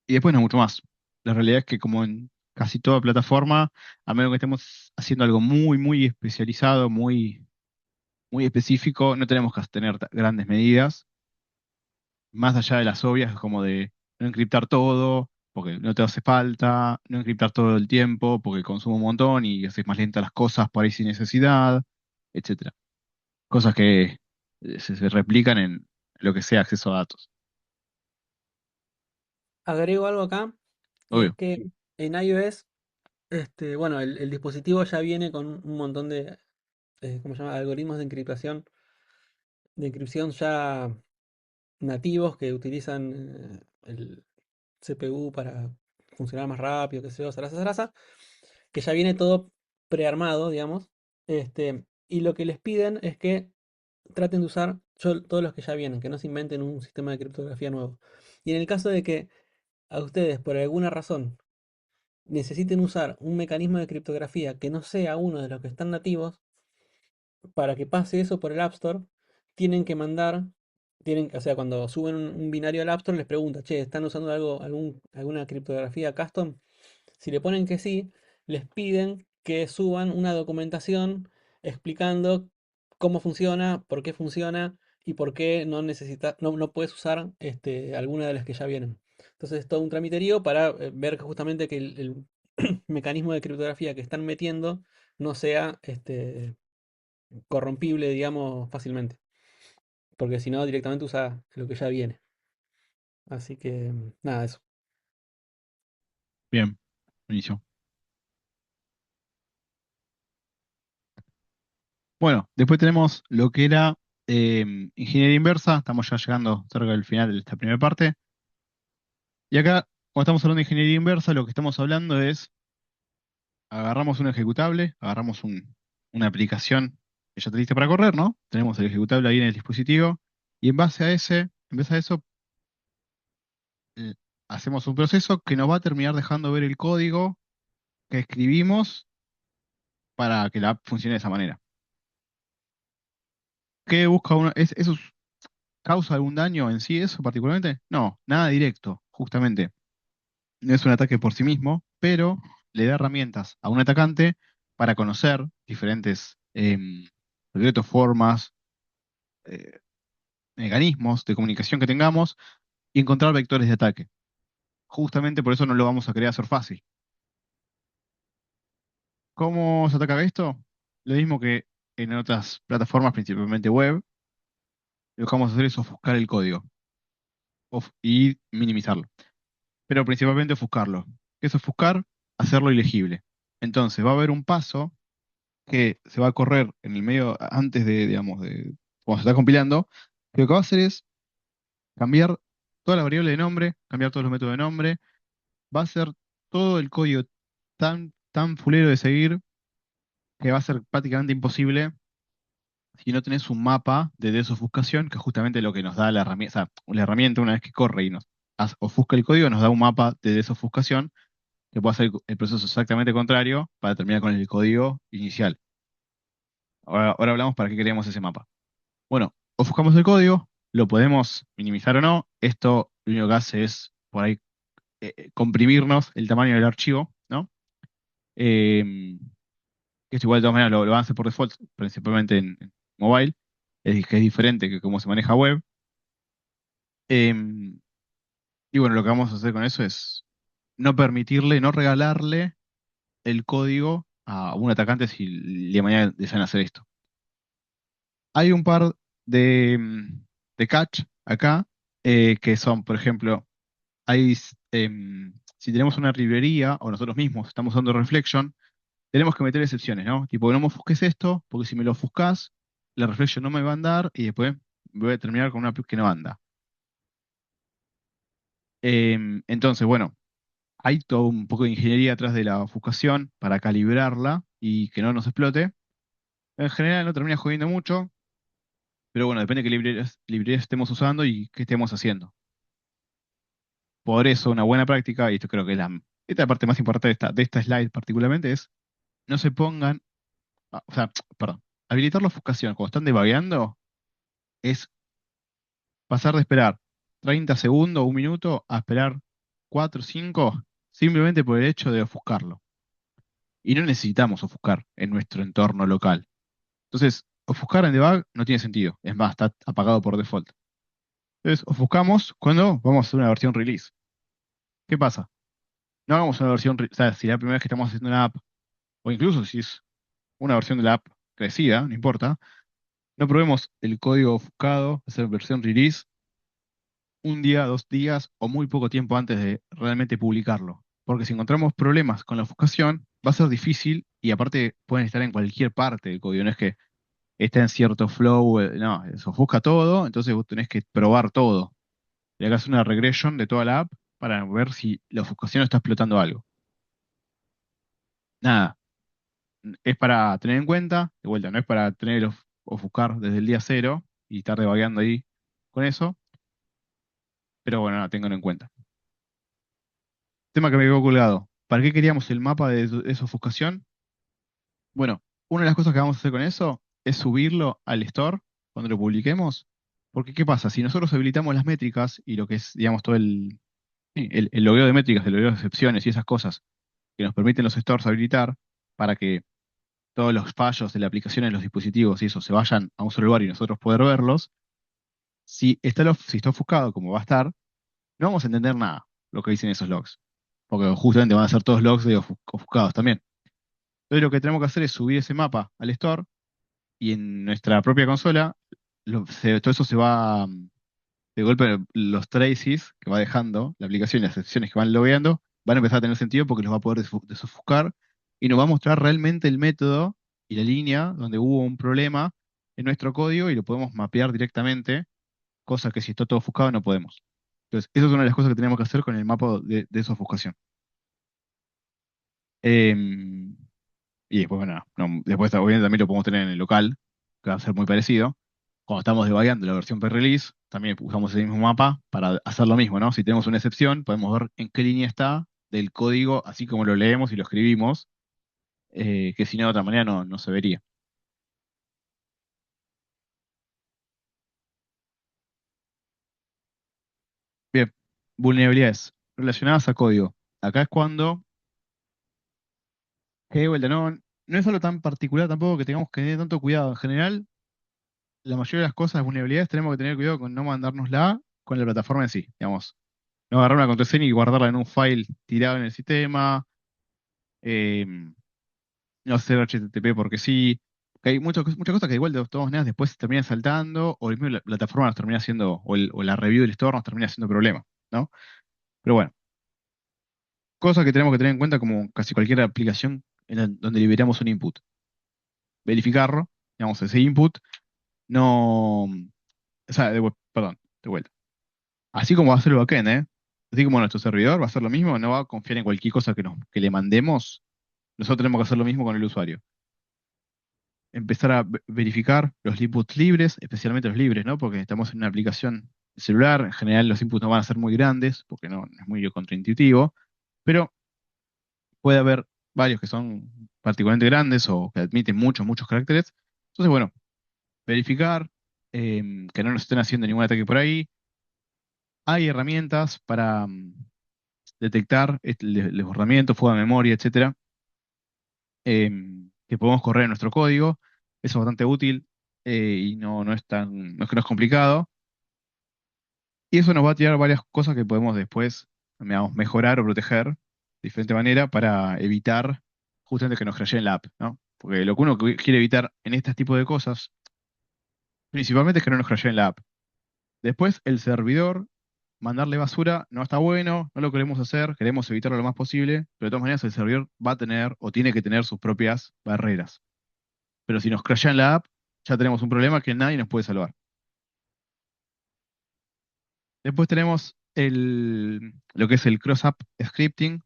Y después no mucho más. La realidad es que como en casi toda plataforma, a menos que estemos haciendo algo muy especializado, muy específico, no tenemos que tener grandes medidas, más allá de las obvias, como de no encriptar todo, porque no te hace falta, no encriptar todo el tiempo, porque consume un montón y haces más lentas las cosas por ahí sin necesidad, etcétera. Cosas que se replican en lo que sea acceso a datos. Agrego algo acá, y es Obvio. que en iOS, bueno, el dispositivo ya viene con un montón de, ¿cómo se llama? Algoritmos de encriptación ya nativos que utilizan el CPU para funcionar más rápido, que se yo, zaraza, zaraza, que ya viene todo prearmado, digamos. Y lo que les piden es que traten de usar todos los que ya vienen, que no se inventen un sistema de criptografía nuevo. Y en el caso de que a ustedes, por alguna razón, necesiten usar un mecanismo de criptografía que no sea uno de los que están nativos, para que pase eso por el App Store, tienen que mandar, o sea, cuando suben un binario al App Store, les pregunta, che, ¿están usando alguna criptografía custom? Si le ponen que sí, les piden que suban una documentación explicando cómo funciona, por qué funciona y por qué no puedes usar alguna de las que ya vienen. Entonces es todo un tramiterío para ver que justamente que el mecanismo de criptografía que están metiendo no sea corrompible, digamos, fácilmente. Porque si no, directamente usa lo que ya viene. Así que, nada, eso. Bien, buenísimo. Bueno, después tenemos lo que era ingeniería inversa. Estamos ya llegando cerca del final de esta primera parte. Y acá, cuando estamos hablando de ingeniería inversa, lo que estamos hablando es, agarramos un ejecutable, agarramos una aplicación que ya está lista para correr, ¿no? Tenemos el ejecutable ahí en el dispositivo. Y en base a eso, eh, hacemos un proceso que nos va a terminar dejando ver el código que escribimos para que la app funcione de esa manera. ¿Qué busca uno? ¿Eso causa algún daño en sí, eso particularmente? No, nada directo, justamente. No es un ataque por sí mismo, pero le da herramientas a un atacante para conocer diferentes secretos, formas, eh, mecanismos de comunicación que tengamos y encontrar vectores de ataque. Justamente por eso no lo vamos a querer hacer fácil. ¿Cómo se ataca esto? Lo mismo que en otras plataformas, principalmente web, lo que vamos a hacer es ofuscar el código y minimizarlo. Pero principalmente ofuscarlo. ¿Qué es ofuscar? Hacerlo ilegible. Entonces va a haber un paso que se va a correr en el medio antes de, digamos, de cuando se está compilando, que lo que va a hacer es cambiar toda la variable de nombre, cambiar todos los métodos de nombre, va a ser todo el código tan fulero de seguir que va a ser prácticamente imposible si no tenés un mapa de desofuscación, que es justamente lo que nos da la herramienta, o sea, la herramienta una vez que corre y nos ofusca el código, nos da un mapa de desofuscación que puede hacer el proceso exactamente contrario para terminar con el código inicial. Ahora hablamos para qué queremos ese mapa. Bueno, ofuscamos el código, lo podemos minimizar o no. Esto lo único que hace es por ahí comprimirnos el tamaño del archivo, ¿no? Eh, que esto igual de todas maneras lo van a hacer por default, principalmente en mobile, que es diferente que cómo se maneja web. Eh, y bueno, lo que vamos a hacer con eso es no permitirle, no regalarle el código a un atacante si el día de mañana desean hacer esto. Hay un par de catch acá, que son, por ejemplo, si tenemos una librería o nosotros mismos estamos usando Reflection, tenemos que meter excepciones, ¿no? Tipo, no me ofusques esto, porque si me lo ofuscas, la Reflection no me va a andar y después voy a terminar con una app que no anda. Entonces, bueno, hay todo un poco de ingeniería atrás de la ofuscación para calibrarla y que no nos explote. En general no termina jodiendo mucho, pero bueno, depende de qué librerías estemos usando y qué estemos haciendo. Por eso, una buena práctica, y esto creo que es esta parte más importante de esta slide particularmente, es no se pongan, o sea, perdón, habilitar la ofuscación cuando están debugueando es pasar de esperar 30 segundos, un minuto, a esperar 4 o 5, simplemente por el hecho de ofuscarlo. Y no necesitamos ofuscar en nuestro entorno local. Entonces, ofuscar en debug no tiene sentido, es más, está apagado por default. Entonces, ofuscamos cuando vamos a hacer una versión release. ¿Qué pasa? No hagamos una versión, o sea, si la primera vez que estamos haciendo una app, o incluso si es una versión de la app crecida, no importa, no probemos el código ofuscado, esa versión release, un día, 2 días o muy poco tiempo antes de realmente publicarlo. Porque si encontramos problemas con la ofuscación, va a ser difícil y aparte pueden estar en cualquier parte del código. No es que está en cierto flow, no, se ofusca todo, entonces vos tenés que probar todo. Le hagas una regression de toda la app para ver si la ofuscación está explotando algo. Nada, es para tener en cuenta, de vuelta, no es para tener el ofuscar desde el día cero y estar debagueando ahí con eso, pero bueno, nada, ténganlo en cuenta. Tema que me quedó colgado. ¿Para qué queríamos el mapa de esa ofuscación? Bueno, una de las cosas que vamos a hacer con eso es subirlo al store cuando lo publiquemos. Porque, ¿qué pasa? Si nosotros habilitamos las métricas y lo que es, digamos, todo el logueo de métricas, el logueo de excepciones y esas cosas que nos permiten los stores habilitar para que todos los fallos de la aplicación en los dispositivos y eso se vayan a un solo lugar y nosotros poder verlos, si está ofuscado como va a estar, no vamos a entender nada lo que dicen esos logs. Porque justamente van a ser todos logs de ofuscados también. Entonces lo que tenemos que hacer es subir ese mapa al store y en nuestra propia consola todo eso se va, de golpe los traces que va dejando la aplicación y las secciones que van logueando van a empezar a tener sentido porque los va a poder desofuscar y nos va a mostrar realmente el método y la línea donde hubo un problema en nuestro código y lo podemos mapear directamente, cosa que si está todo ofuscado no podemos. Entonces, esa es una de las cosas que tenemos que hacer con el mapa de desofuscación. Em, Y después, bueno, después obviamente también lo podemos tener en el local, que va a ser muy parecido. Cuando estamos debugueando la versión pre-release, también usamos el mismo mapa para hacer lo mismo, ¿no? Si tenemos una excepción, podemos ver en qué línea está del código, así como lo leemos y lo escribimos, que si no, de otra manera no se vería. Bien, vulnerabilidades relacionadas a código. Acá es cuando, que de vuelta, no es algo tan particular tampoco que tengamos que tener tanto cuidado. En general, la mayoría de las cosas, las vulnerabilidades, tenemos que tener cuidado con no mandárnosla con la plataforma en sí, digamos. No agarrar una contraseña y guardarla en un file tirado en el sistema, eh, no hacer HTTP porque sí. Que hay muchas cosas que igual de todas maneras después se terminan saltando, o el mismo la plataforma nos termina haciendo, o la review del store nos termina haciendo problema, ¿no? Pero bueno, cosas que tenemos que tener en cuenta como casi cualquier aplicación donde liberamos un input. Verificarlo, digamos, ese input, no. O sea, perdón, de vuelta. Así como va a ser el backend, ¿eh? Así como nuestro servidor va a hacer lo mismo, no va a confiar en cualquier cosa que le mandemos. Nosotros tenemos que hacer lo mismo con el usuario. Empezar a verificar los inputs libres, especialmente los libres, ¿no? Porque estamos en una aplicación celular, en general los inputs no van a ser muy grandes, porque no es muy contraintuitivo, pero puede haber varios que son particularmente grandes o que admiten muchos caracteres. Entonces, bueno, verificar que no nos estén haciendo ningún ataque por ahí. Hay herramientas para detectar el desbordamiento, fuga de memoria, etcétera, que podemos correr en nuestro código. Eso es bastante útil y no es tan, no es que no es complicado. Y eso nos va a tirar varias cosas que podemos después, digamos, mejorar o proteger de diferente manera para evitar justamente que nos crasheen la app, ¿no? Porque lo que uno quiere evitar en este tipo de cosas, principalmente es que no nos crasheen la app. Después, el servidor, mandarle basura no está bueno, no lo queremos hacer, queremos evitarlo lo más posible, pero de todas maneras el servidor va a tener o tiene que tener sus propias barreras. Pero si nos crashean la app, ya tenemos un problema que nadie nos puede salvar. Después tenemos lo que es el cross-app scripting,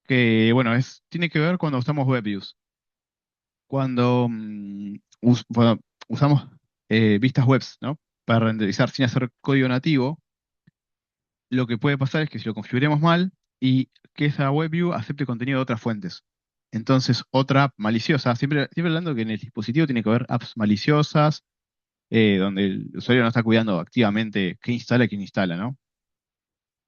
que bueno, tiene que ver cuando usamos WebViews. Cuando, cuando usamos vistas webs, ¿no? Para renderizar sin hacer código nativo, lo que puede pasar es que si lo configuremos mal y que esa WebView acepte contenido de otras fuentes. Entonces, otra app maliciosa, siempre hablando que en el dispositivo tiene que haber apps maliciosas, donde el usuario no está cuidando activamente qué instala y quién instala, ¿no?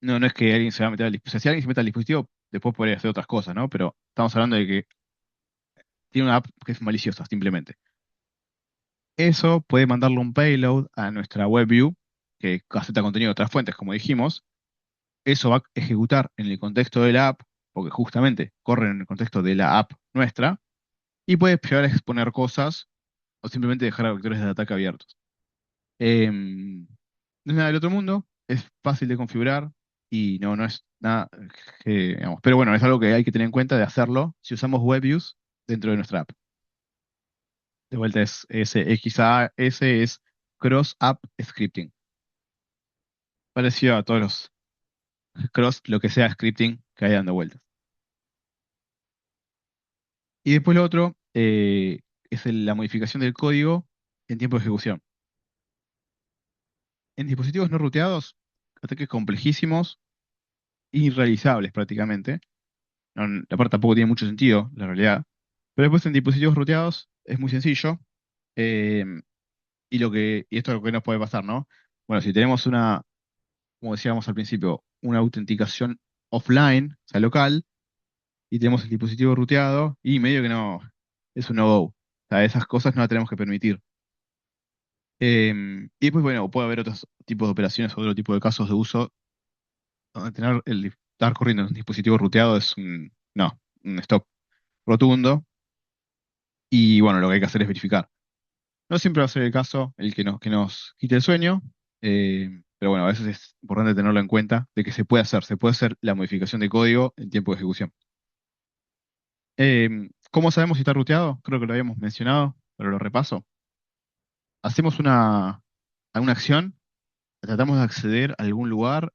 No es que alguien se va a meter al dispositivo. Si alguien se mete al dispositivo, después podría hacer otras cosas, ¿no? Pero estamos hablando de que tiene una app que es maliciosa, simplemente. Eso puede mandarle un payload a nuestra WebView, que acepta contenido de otras fuentes, como dijimos. Eso va a ejecutar en el contexto de la app, porque justamente corre en el contexto de la app nuestra, y puede llegar a exponer cosas o simplemente dejar vectores de ataque abiertos. No es nada del otro mundo, es fácil de configurar y no es nada digamos, pero bueno, es algo que hay que tener en cuenta de hacerlo si usamos WebViews dentro de nuestra app. De vuelta es XAS, es Cross App Scripting. Parecido a todos los cross, lo que sea scripting que hay dando vueltas. Y después lo otro es la modificación del código en tiempo de ejecución. En dispositivos no ruteados, ataques complejísimos, irrealizables prácticamente. La parte tampoco tiene mucho sentido, la realidad. Pero después en dispositivos ruteados es muy sencillo. eh, y esto es lo que nos puede pasar, ¿no? Bueno, si tenemos como decíamos al principio, una autenticación offline, o sea, local, y tenemos el dispositivo ruteado, y medio que no, es un no-go. O sea, esas cosas no las tenemos que permitir. Y después, bueno, puede haber otros tipos de operaciones, otro tipo de casos de uso, donde estar corriendo en un dispositivo ruteado es no, un stop rotundo, y bueno, lo que hay que hacer es verificar. No siempre va a ser el caso el que nos quite el sueño, pero bueno, a veces es importante tenerlo en cuenta de que se puede hacer la modificación de código en tiempo de ejecución. ¿Cómo sabemos si está ruteado? Creo que lo habíamos mencionado, pero lo repaso. Hacemos alguna acción, tratamos de acceder a algún lugar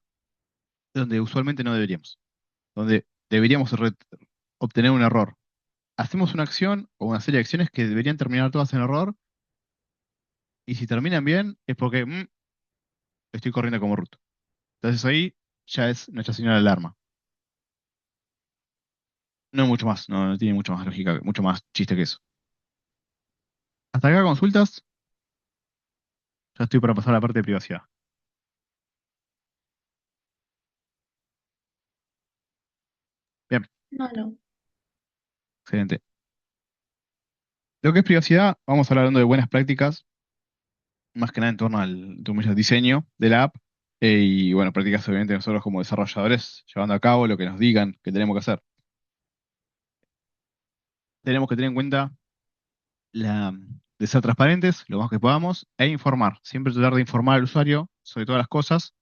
donde usualmente no deberíamos, donde deberíamos obtener un error. Hacemos una acción o una serie de acciones que deberían terminar todas en error, y si terminan bien es porque estoy corriendo como root. Entonces ahí ya es nuestra señal de alarma. No mucho más, no tiene mucho más lógica, mucho más chiste que eso. Hasta acá consultas, ya estoy para pasar a la parte de privacidad. Bien, No, no. excelente. Lo que es privacidad, vamos a hablar hablando de buenas prácticas, más que nada en torno al diseño de la app, y bueno, prácticas obviamente nosotros como desarrolladores llevando a cabo lo que nos digan que tenemos que hacer. Tenemos que tener en cuenta de ser transparentes lo más que podamos e informar. Siempre tratar de informar al usuario sobre todas las cosas,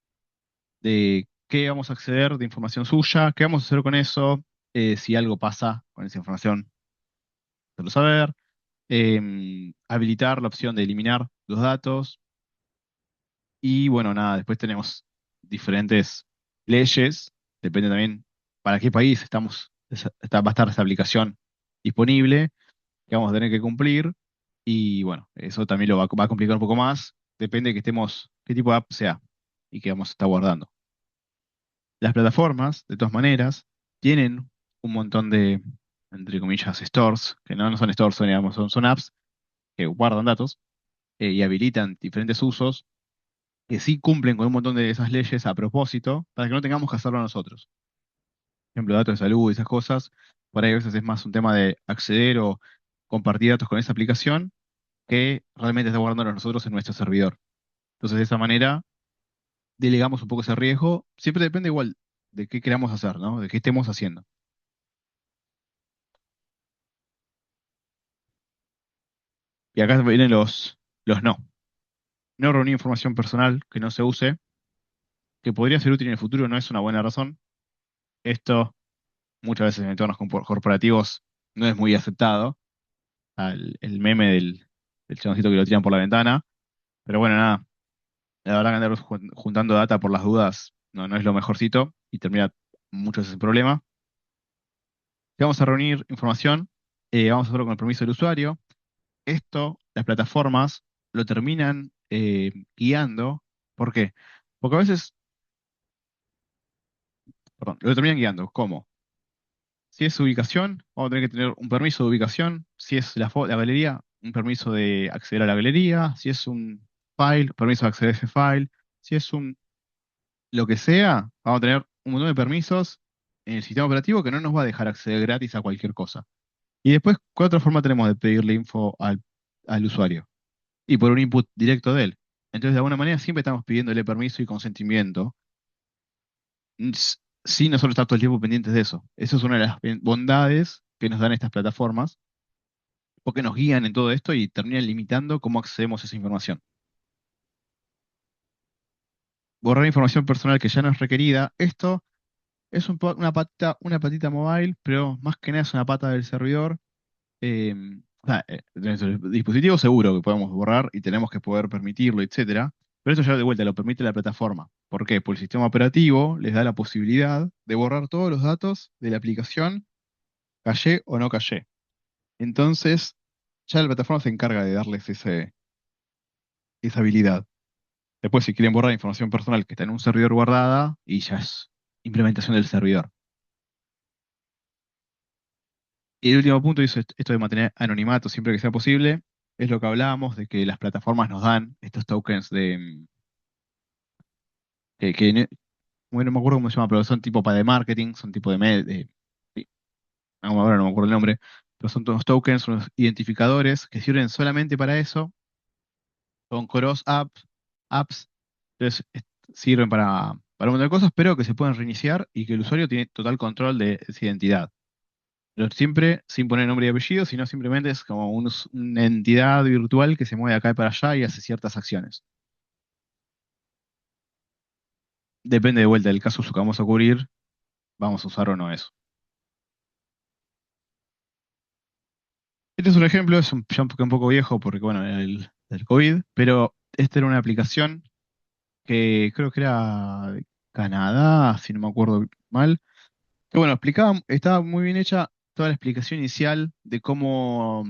de qué vamos a acceder de información suya, qué vamos a hacer con eso, si algo pasa con esa información, hacerlo saber, habilitar la opción de eliminar los datos. Y bueno, nada, después tenemos diferentes leyes, depende también para qué país va a estar esta aplicación disponible, que vamos a tener que cumplir. Y bueno, eso también va a complicar un poco más, depende de qué tipo de app sea y qué vamos a estar guardando. Las plataformas, de todas maneras, tienen un montón de, entre comillas, stores, que no son stores, digamos, son apps que guardan datos y habilitan diferentes usos que sí cumplen con un montón de esas leyes a propósito, para que no tengamos que hacerlo nosotros. Por ejemplo, datos de salud y esas cosas, por ahí a veces es más un tema de acceder o compartir datos con esa aplicación que realmente está guardándolos nosotros en nuestro servidor. Entonces, de esa manera, delegamos un poco ese riesgo. Siempre depende igual de qué queramos hacer, ¿no? De qué estemos haciendo. Y acá vienen los no. No reunir información personal que no se use, que podría ser útil en el futuro, no es una buena razón. Esto muchas veces en entornos corporativos no es muy aceptado. El meme del chaboncito que lo tiran por la ventana. Pero bueno, nada, la verdad que andar juntando data por las dudas no es lo mejorcito y termina mucho ese problema. Si vamos a reunir información, vamos a hacerlo con el permiso del usuario. Esto, las plataformas lo terminan guiando. ¿Por qué? Porque a veces, perdón, lo terminan guiando. ¿Cómo? Si es ubicación, vamos a tener que tener un permiso de ubicación. Si es la galería, un permiso de acceder a la galería. Si es un file, permiso de acceder a ese file. Si es un lo que sea, vamos a tener un montón de permisos en el sistema operativo que no nos va a dejar acceder gratis a cualquier cosa. Y después, ¿qué otra forma tenemos de pedirle info al usuario? Y por un input directo de él. Entonces, de alguna manera, siempre estamos pidiéndole permiso y consentimiento, sin nosotros estar todo el tiempo pendientes de eso. Eso es una de las bondades que nos dan estas plataformas, porque nos guían en todo esto y terminan limitando cómo accedemos a esa información. Borrar información personal que ya no es requerida. Esto es una patita mobile, pero más que nada es una pata del servidor. O sea, nuestro dispositivo seguro que podemos borrar y tenemos que poder permitirlo, etcétera. Pero esto ya de vuelta lo permite la plataforma. ¿Por qué? Porque el sistema operativo les da la posibilidad de borrar todos los datos de la aplicación, caché o no caché. Entonces, ya la plataforma se encarga de darles esa habilidad. Después, si quieren borrar información personal que está en un servidor guardada, y ya es implementación del servidor. Y el último punto, y eso esto de mantener anonimato siempre que sea posible, es lo que hablábamos de que las plataformas nos dan estos tokens que bueno, no me acuerdo cómo se llama, pero son tipo para de marketing, son tipo sí, ahora no me acuerdo el nombre, pero son todos tokens, unos identificadores que sirven solamente para eso, son apps, entonces sirven para un montón de cosas, pero que se pueden reiniciar y que el usuario tiene total control de esa identidad. Pero siempre sin poner nombre y apellido, sino simplemente es como una entidad virtual que se mueve de acá y para allá y hace ciertas acciones. Depende de vuelta del caso que vamos a cubrir, vamos a usar o no eso. Este es un ejemplo, es ya un poco viejo porque, bueno, era del COVID, pero esta era una aplicación que creo que era de Canadá, si no me acuerdo mal, que, bueno, estaba muy bien hecha toda la explicación inicial de cómo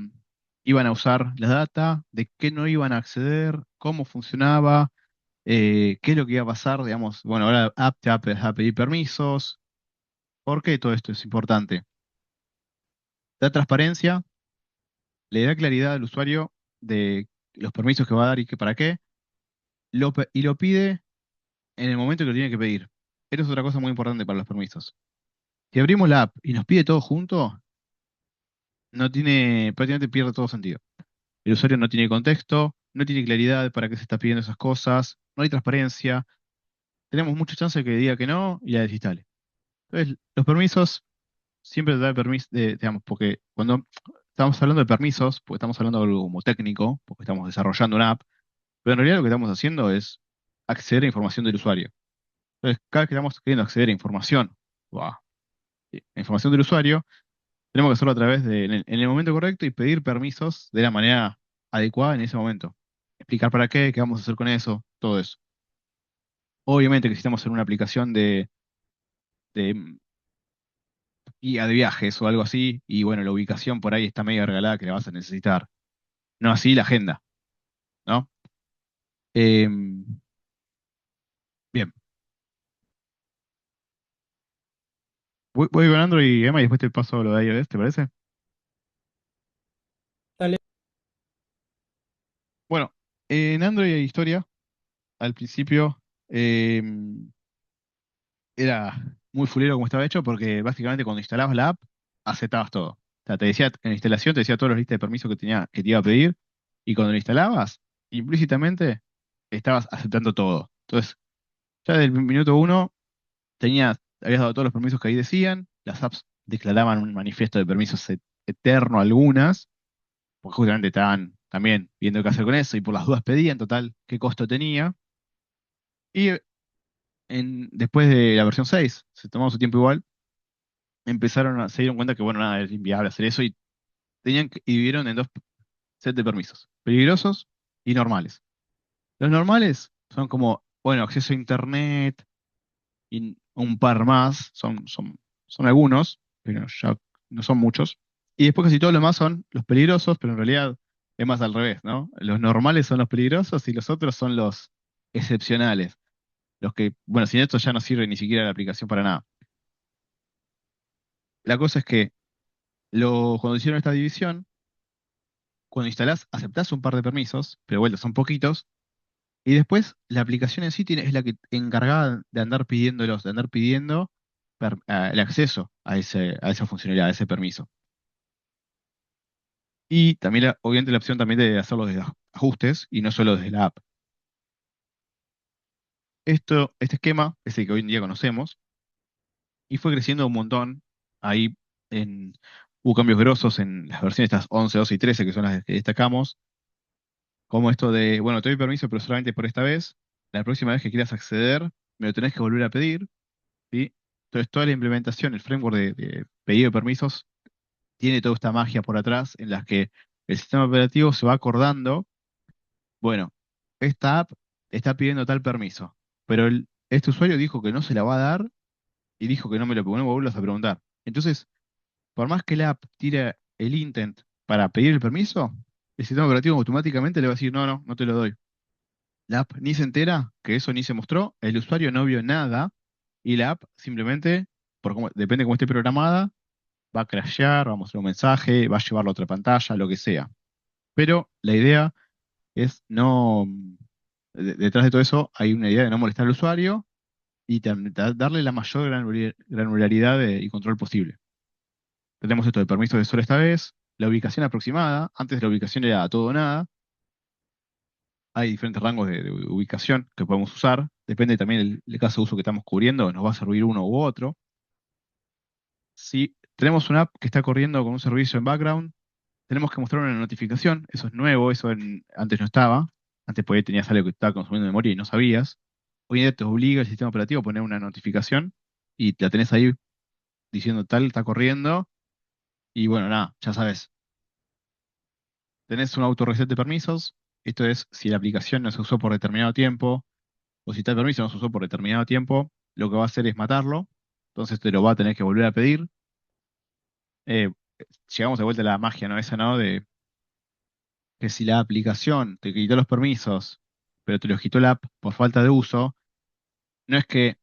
iban a usar la data, de qué no iban a acceder, cómo funcionaba, qué es lo que iba a pasar, digamos, bueno, ahora la app te va a pedir permisos, ¿por qué todo esto es importante? Da transparencia, le da claridad al usuario de los permisos que va a dar y que para qué, y lo pide en el momento que lo tiene que pedir. Esto es otra cosa muy importante para los permisos. Si abrimos la app y nos pide todo junto, no tiene, prácticamente pierde todo sentido. El usuario no tiene contexto, no tiene claridad para qué se está pidiendo esas cosas, no hay transparencia, tenemos mucha chance de que diga que no y la desinstale. Entonces, los permisos siempre te da permiso, digamos, porque cuando estamos hablando de permisos, porque estamos hablando de algo como técnico, porque estamos desarrollando una app, pero en realidad lo que estamos haciendo es acceder a información del usuario. Entonces, cada vez que estamos queriendo acceder a información, wow, sí, a información del usuario, tenemos que hacerlo a través en el momento correcto y pedir permisos de la manera adecuada en ese momento. Explicar para qué vamos a hacer con eso, todo eso. Obviamente que si estamos en una aplicación de guía de viajes o algo así, y bueno, la ubicación por ahí está medio regalada que la vas a necesitar. No así la agenda, ¿no? Em, bien, voy con Android y Emma y después te paso lo de iOS, ¿te parece? Dale. Bueno, en Android hay historia. Al principio em, era muy fulero como estaba hecho porque básicamente cuando instalabas la app, aceptabas todo. O sea, te decía, en la instalación te decía todas las listas de permisos que te iba a pedir y cuando lo instalabas, implícitamente estabas aceptando todo. Entonces, ya desde el minuto uno habías dado todos los permisos que ahí decían, las apps declaraban un manifiesto de permisos eterno algunas, porque justamente estaban también viendo qué hacer con eso y por las dudas pedían total qué costo tenía. Y después de la versión 6 se tomó su tiempo igual, se dieron cuenta que, bueno, nada, era inviable hacer eso y dividieron en dos sets de permisos, peligrosos y normales. Los normales son como, bueno, acceso a internet y un par más, son algunos, pero ya no son muchos. Y después casi todos los demás son los peligrosos, pero en realidad es más al revés, ¿no? Los normales son los peligrosos y los otros son los excepcionales. Los que, bueno, sin esto ya no sirve ni siquiera la aplicación para nada. La cosa es que cuando hicieron esta división, cuando instalás, aceptás un par de permisos, pero de vuelta son poquitos, y después la aplicación en sí es la que encargada de andar pidiéndolos, de andar pidiendo el acceso a esa funcionalidad, a ese permiso. Y también, obviamente, la opción también de hacerlo desde ajustes y no solo desde la app. Este esquema es el que hoy en día conocemos y fue creciendo un montón. Ahí en, hubo cambios grosos en las versiones estas 11, 12 y 13, que son las que destacamos, como esto de, bueno, te doy permiso, pero solamente por esta vez. La próxima vez que quieras acceder, me lo tenés que volver a pedir, ¿sí? Entonces, toda la implementación, el framework de pedido de permisos, tiene toda esta magia por atrás en las que el sistema operativo se va acordando, bueno, esta app está pidiendo tal permiso, pero este usuario dijo que no se la va a dar y dijo que no me lo no me vuelvas a preguntar. Entonces, por más que la app tire el intent para pedir el permiso, el sistema operativo automáticamente le va a decir, no, no, no te lo doy. La app ni se entera que eso ni se mostró, el usuario no vio nada y la app simplemente, depende de cómo esté programada, va a crashear, va a mostrar un mensaje, va a llevarlo a otra pantalla, lo que sea. Pero la idea es no, detrás de todo eso hay una idea de no molestar al usuario y darle la mayor granularidad y control posible. Tenemos esto de permiso de solo esta vez, la ubicación aproximada, antes la ubicación era a todo o nada, hay diferentes rangos de ubicación que podemos usar, depende también del caso de uso que estamos cubriendo, nos va a servir uno u otro. Si tenemos una app que está corriendo con un servicio en background, tenemos que mostrar una notificación, eso es nuevo, antes no estaba, antes por ahí tenías algo que estaba consumiendo memoria y no sabías. Hoy en día te obliga el sistema operativo a poner una notificación y la tenés ahí diciendo tal, está corriendo y bueno, nada, ya sabes. Tenés un auto reset de permisos, esto es si la aplicación no se usó por determinado tiempo o si tal permiso no se usó por determinado tiempo, lo que va a hacer es matarlo, entonces te lo va a tener que volver a pedir. Eh, Llegamos de vuelta a la magia, ¿no? Esa, ¿no? De que si la aplicación te quitó los permisos, pero te los quitó la app por falta de uso, no es que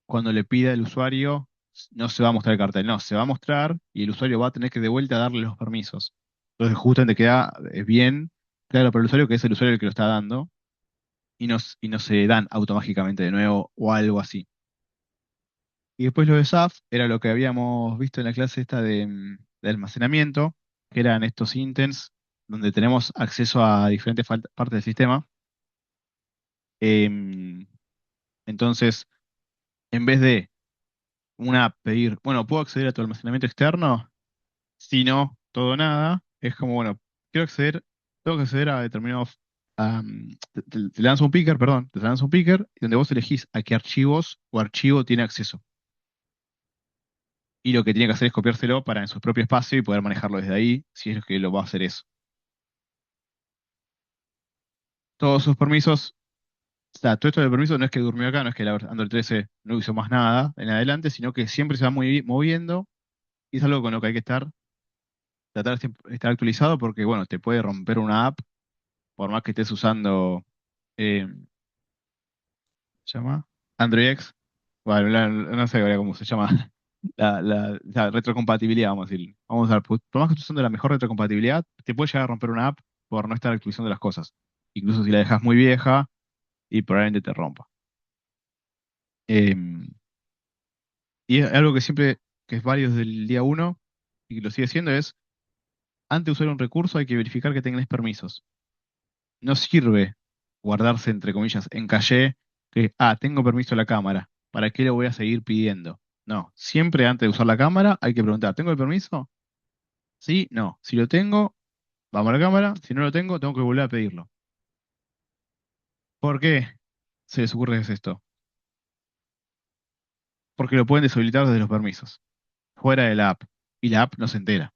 cuando le pida el usuario no se va a mostrar el cartel, no, se va a mostrar y el usuario va a tener que de vuelta darle los permisos. Entonces justamente queda bien claro para el usuario que es el usuario el que lo está dando y no se dan automáticamente de nuevo o algo así. Y después lo de SAF era lo que habíamos visto en la clase esta de almacenamiento, que eran estos intents donde tenemos acceso a diferentes partes del sistema. Em, entonces, en vez de una pedir, bueno, ¿puedo acceder a tu almacenamiento externo? Si no, todo o nada, es como, bueno, quiero acceder, tengo que acceder a determinados, te lanza un picker, perdón, te lanza un picker, y donde vos elegís a qué archivos o archivo tiene acceso. Y lo que tiene que hacer es copiárselo para en su propio espacio y poder manejarlo desde ahí, si es que lo va a hacer eso. Todos sus permisos, o sea, todo esto de permiso no es que durmió acá, no es que la Android 13 no hizo más nada en adelante, sino que siempre se va moviendo y es algo con lo que hay que tratar de estar actualizado porque, bueno, te puede romper una app por más que estés usando, ¿se llama? Android X. Bueno, no sé ahora cómo se llama. La retrocompatibilidad, vamos a decir. Vamos a ver, por más que estés usando la mejor retrocompatibilidad, te puede llegar a romper una app por no estar actualizando las cosas. Incluso si la dejas muy vieja y probablemente te rompa. Em, y es algo que siempre, que es válido desde el día uno y que lo sigue siendo es, antes de usar un recurso hay que verificar que tengas permisos. No sirve guardarse, entre comillas, en caché que, tengo permiso de la cámara. ¿Para qué lo voy a seguir pidiendo? No, siempre antes de usar la cámara hay que preguntar, ¿tengo el permiso? Sí, no. Si lo tengo, vamos a la cámara. Si no lo tengo, tengo que volver a pedirlo. ¿Por qué se les ocurre esto? Porque lo pueden deshabilitar desde los permisos, fuera de la app. Y la app no se entera.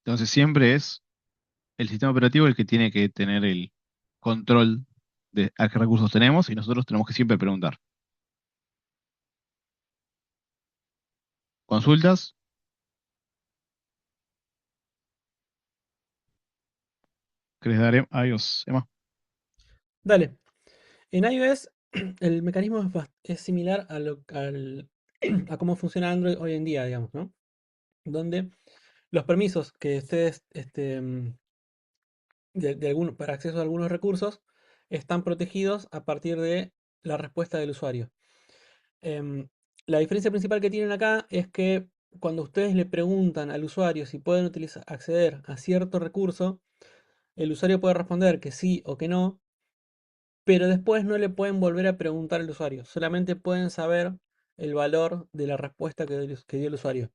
Entonces siempre es el sistema operativo el que tiene que tener el control de a qué recursos tenemos y nosotros tenemos que siempre preguntar. ¿Consultas? ¿Querés dar a iOS, Emma? Dale. En iOS el mecanismo es similar a cómo funciona Android hoy en día, digamos, ¿no? Donde los permisos que ustedes para acceso a algunos recursos están protegidos a partir de la respuesta del usuario. Em, la diferencia principal que tienen acá es que cuando ustedes le preguntan al usuario si pueden acceder a cierto recurso, el usuario puede responder que sí o que no, pero después no le pueden volver a preguntar al usuario, solamente pueden saber el valor de la respuesta que dio el usuario.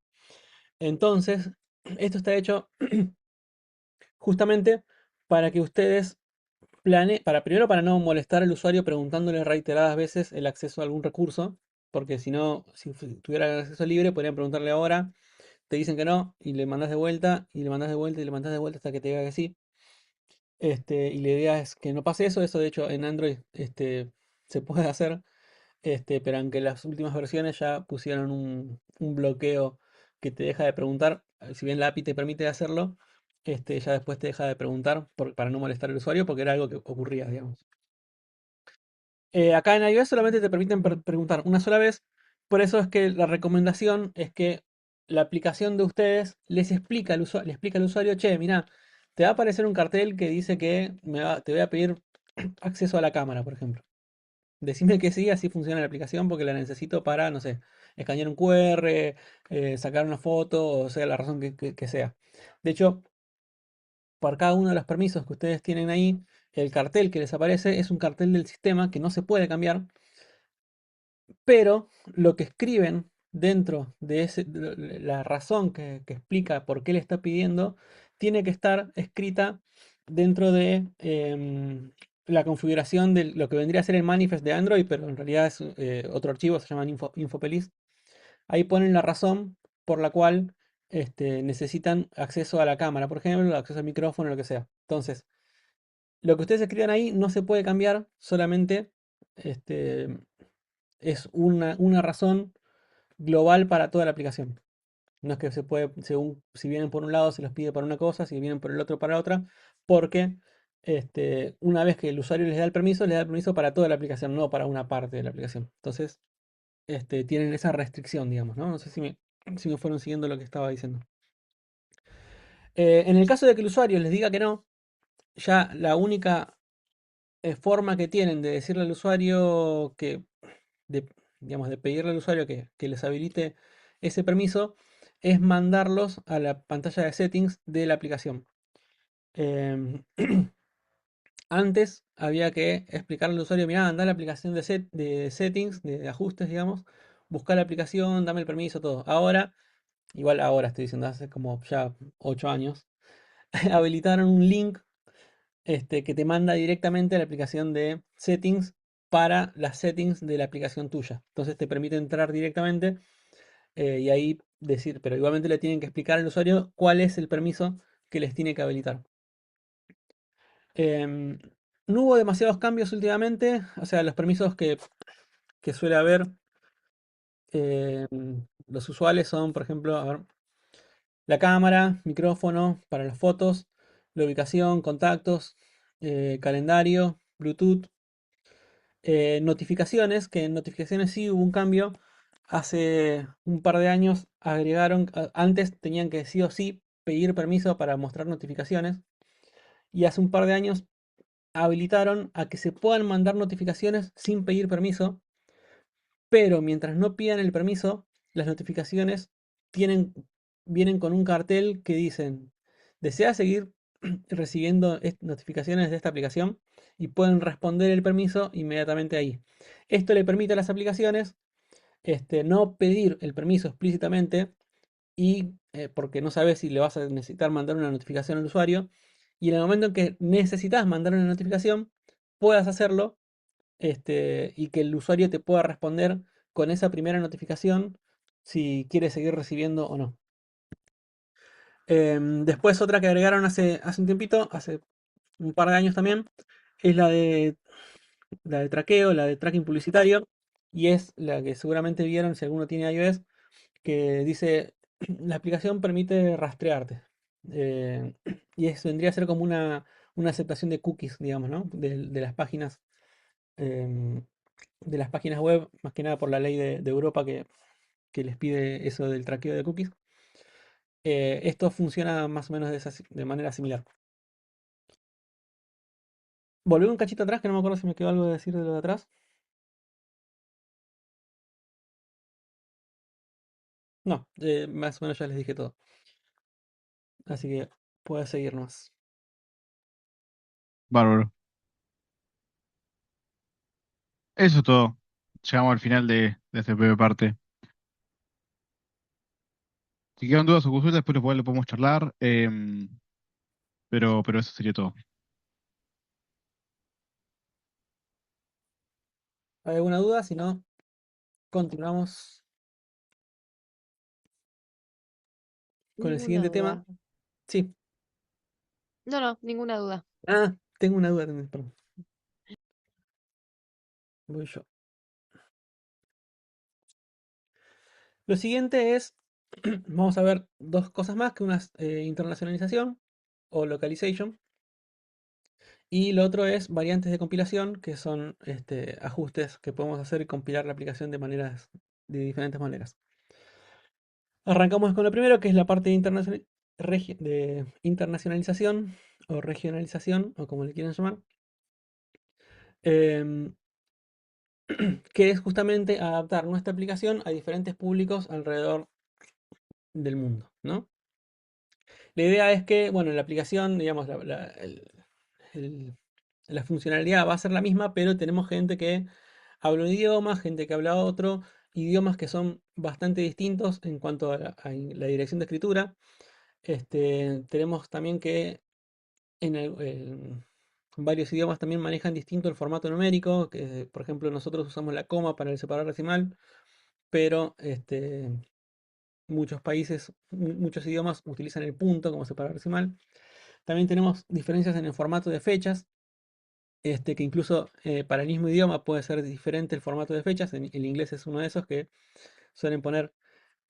Entonces, esto está hecho justamente para que ustedes primero para no molestar al usuario preguntándole reiteradas veces el acceso a algún recurso, porque si no, si tuvieran acceso libre, podrían preguntarle ahora, te dicen que no, y le mandas de vuelta, y le mandas de vuelta, y le mandas de vuelta hasta que te diga que sí. Y la idea es que no pase eso. Eso de hecho en Android se puede hacer. Pero aunque las últimas versiones ya pusieron un bloqueo que te deja de preguntar, si bien la API te permite hacerlo, ya después te deja de preguntar para no molestar al usuario, porque era algo que ocurría, digamos. Acá en iOS solamente te permiten preguntar una sola vez, por eso es que la recomendación es que la aplicación de ustedes le explica al usuario, che, mira, te va a aparecer un cartel que dice que te voy a pedir acceso a la cámara, por ejemplo. Decime que sí, así funciona la aplicación porque la necesito para, no sé, escanear un QR, sacar una foto, o sea, la razón que sea. De hecho, por cada uno de los permisos que ustedes tienen ahí, el cartel que les aparece es un cartel del sistema que no se puede cambiar, pero lo que escriben dentro de la razón que explica por qué le está pidiendo, tiene que estar escrita dentro de la configuración de lo que vendría a ser el manifest de Android, pero en realidad es otro archivo, se llama Infopelis. Ahí ponen la razón por la cual necesitan acceso a la cámara, por ejemplo, acceso al micrófono, lo que sea. Entonces, lo que ustedes escriban ahí no se puede cambiar, solamente este, es una razón global para toda la aplicación. No es que se puede, según si vienen por un lado se los pide para una cosa, si vienen por el otro para otra, porque una vez que el usuario les da el permiso, les da el permiso para toda la aplicación, no para una parte de la aplicación. Entonces, tienen esa restricción, digamos, ¿no? No sé si me fueron siguiendo lo que estaba diciendo. En el caso de que el usuario les diga que no, ya la única forma que tienen de decirle al usuario de, digamos, de pedirle al usuario que les habilite ese permiso, es mandarlos a la pantalla de settings de la aplicación. Em, Antes había que explicarle al usuario, mira, anda a la aplicación de settings, de ajustes, digamos, buscar la aplicación, dame el permiso, todo. Ahora, igual ahora estoy diciendo, hace como ya 8 años, habilitaron un link que te manda directamente a la aplicación de settings para las settings de la aplicación tuya. Entonces te permite entrar directamente y ahí decir, pero igualmente le tienen que explicar al usuario cuál es el permiso que les tiene que habilitar. Em, no hubo demasiados cambios últimamente, o sea, los permisos que suele haber, los usuales son, por ejemplo, a ver, la cámara, micrófono para las fotos, la ubicación, contactos, calendario, Bluetooth. Notificaciones, que en notificaciones sí hubo un cambio. Hace un par de años agregaron, antes tenían que sí o sí pedir permiso para mostrar notificaciones. Y hace un par de años habilitaron a que se puedan mandar notificaciones sin pedir permiso, pero mientras no pidan el permiso, las notificaciones tienen, vienen con un cartel que dicen, ¿desea seguir recibiendo notificaciones de esta aplicación? Y pueden responder el permiso inmediatamente ahí. Esto le permite a las aplicaciones no pedir el permiso explícitamente y porque no sabes si le vas a necesitar mandar una notificación al usuario. Y en el momento en que necesitas mandar una notificación, puedas hacerlo y que el usuario te pueda responder con esa primera notificación si quiere seguir recibiendo o no. Después otra que agregaron hace un tiempito, hace un par de años también, es la de traqueo, la de tracking publicitario, y es la que seguramente vieron si alguno tiene iOS, que dice, la aplicación permite rastrearte. Eh, y eso vendría a ser como una aceptación de cookies, digamos, ¿no? De las páginas em, de las páginas web, más que nada por la ley de Europa que les pide eso del traqueo de cookies. Esto funciona más o menos de manera similar. Volví un cachito atrás, que no me acuerdo si me quedó algo de decir de lo de atrás. No, más o menos ya les dije todo. Así que puedes seguirnos. Bárbaro. Eso es todo. Llegamos al final de esta breve parte. Si quedan dudas o consultas, después lo podemos charlar. Pero eso sería todo. ¿Hay alguna duda? Si no, continuamos. con el Ninguna siguiente tema. duda. Sí. No, no, ninguna duda. Ah, tengo una duda también, perdón. Voy yo. Lo siguiente es, vamos a ver dos cosas más, que una es internacionalización o localization, y lo otro es variantes de compilación, que son ajustes que podemos hacer y compilar la aplicación de diferentes maneras. Arrancamos con lo primero, que es la parte de, de internacionalización o regionalización, o como le quieran llamar, em, que es justamente adaptar nuestra aplicación a diferentes públicos alrededor del mundo, ¿no? La idea es que, bueno, la aplicación, digamos, el- la funcionalidad va a ser la misma, pero tenemos gente que habla un idioma, gente que habla otro, idiomas que son bastante distintos en cuanto a la dirección de escritura. Tenemos también que en varios idiomas también manejan distinto el formato numérico, que por ejemplo nosotros usamos la coma para el separador decimal, pero muchos países, muchos idiomas utilizan el punto como separador decimal. También tenemos diferencias en el formato de fechas, que incluso para el mismo idioma puede ser diferente el formato de fechas. El inglés es uno de esos que suelen poner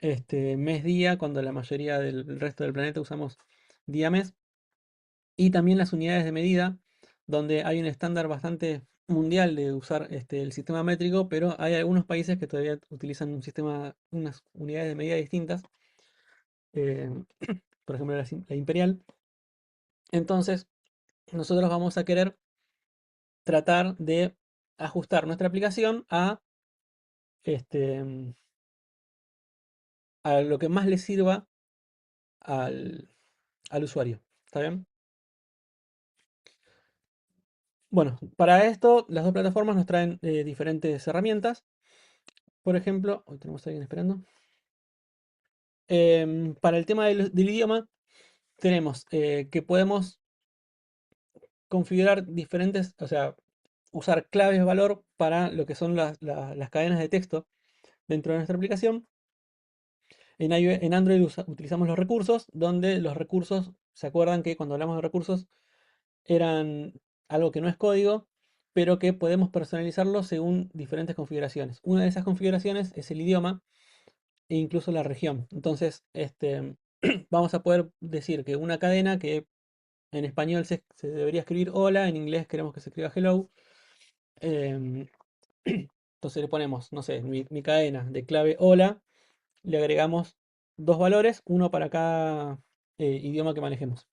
mes-día, cuando la mayoría del resto del planeta usamos día-mes. Y también las unidades de medida, donde hay un estándar bastante mundial de usar el sistema métrico, pero hay algunos países que todavía utilizan unas unidades de medida distintas, eh, por ejemplo la imperial. Entonces, nosotros vamos a querer tratar de ajustar nuestra aplicación este, a lo que más le sirva al, al usuario. ¿Está bien? Bueno, para esto las dos plataformas nos traen diferentes herramientas. Por ejemplo, hoy tenemos a alguien esperando. Para el tema del idioma, tenemos que podemos configurar diferentes, o sea, usar claves de valor para lo que son las cadenas de texto dentro de nuestra aplicación. En Android utilizamos los recursos, donde los recursos, ¿se acuerdan que cuando hablamos de recursos eran algo que no es código, pero que podemos personalizarlo según diferentes configuraciones? Una de esas configuraciones es el idioma e incluso la región. Entonces, vamos a poder decir que una cadena que en español se debería escribir hola, en inglés queremos que se escriba hello. em, entonces le ponemos, no sé, mi cadena de clave hola, le agregamos dos valores, uno para cada idioma que manejemos.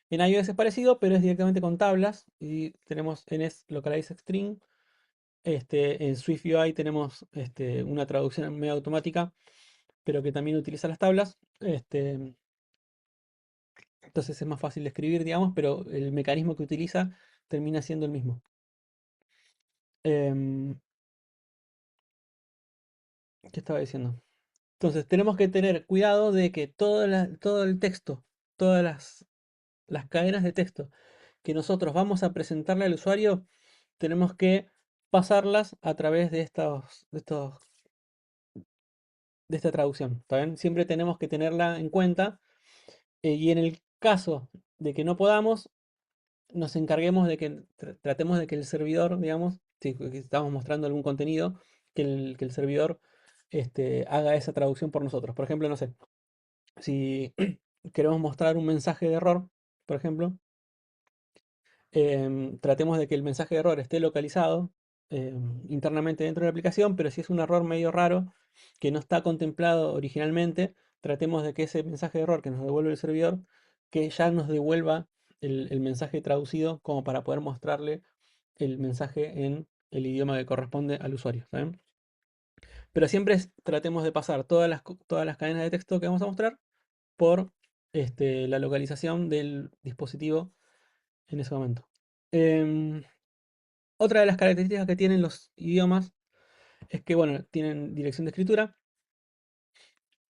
En iOS es parecido, pero es directamente con tablas y tenemos localize string. En SwiftUI tenemos una traducción medio automática, pero que también utiliza las tablas. Entonces es más fácil de escribir, digamos, pero el mecanismo que utiliza termina siendo el mismo. Em, ¿Qué estaba diciendo? Entonces tenemos que tener cuidado de que todo el texto, todas las cadenas de texto que nosotros vamos a presentarle al usuario, tenemos que pasarlas a través de esta traducción. ¿Está bien? Siempre tenemos que tenerla en cuenta, y en el caso de que no podamos, nos encarguemos de que tratemos de que el servidor, digamos, si estamos mostrando algún contenido, que el servidor haga esa traducción por nosotros. Por ejemplo, no sé, si queremos mostrar un mensaje de error, por ejemplo, tratemos de que el mensaje de error esté localizado internamente dentro de la aplicación, pero si es un error medio raro que no está contemplado originalmente, tratemos de que ese mensaje de error que nos devuelve el servidor, que ya nos devuelva el mensaje traducido como para poder mostrarle el mensaje en el idioma que corresponde al usuario. ¿Saben? Pero siempre tratemos de pasar todas las cadenas de texto que vamos a mostrar por la localización del dispositivo en ese momento. Em, Otra de las características que tienen los idiomas es que, bueno, tienen dirección de escritura.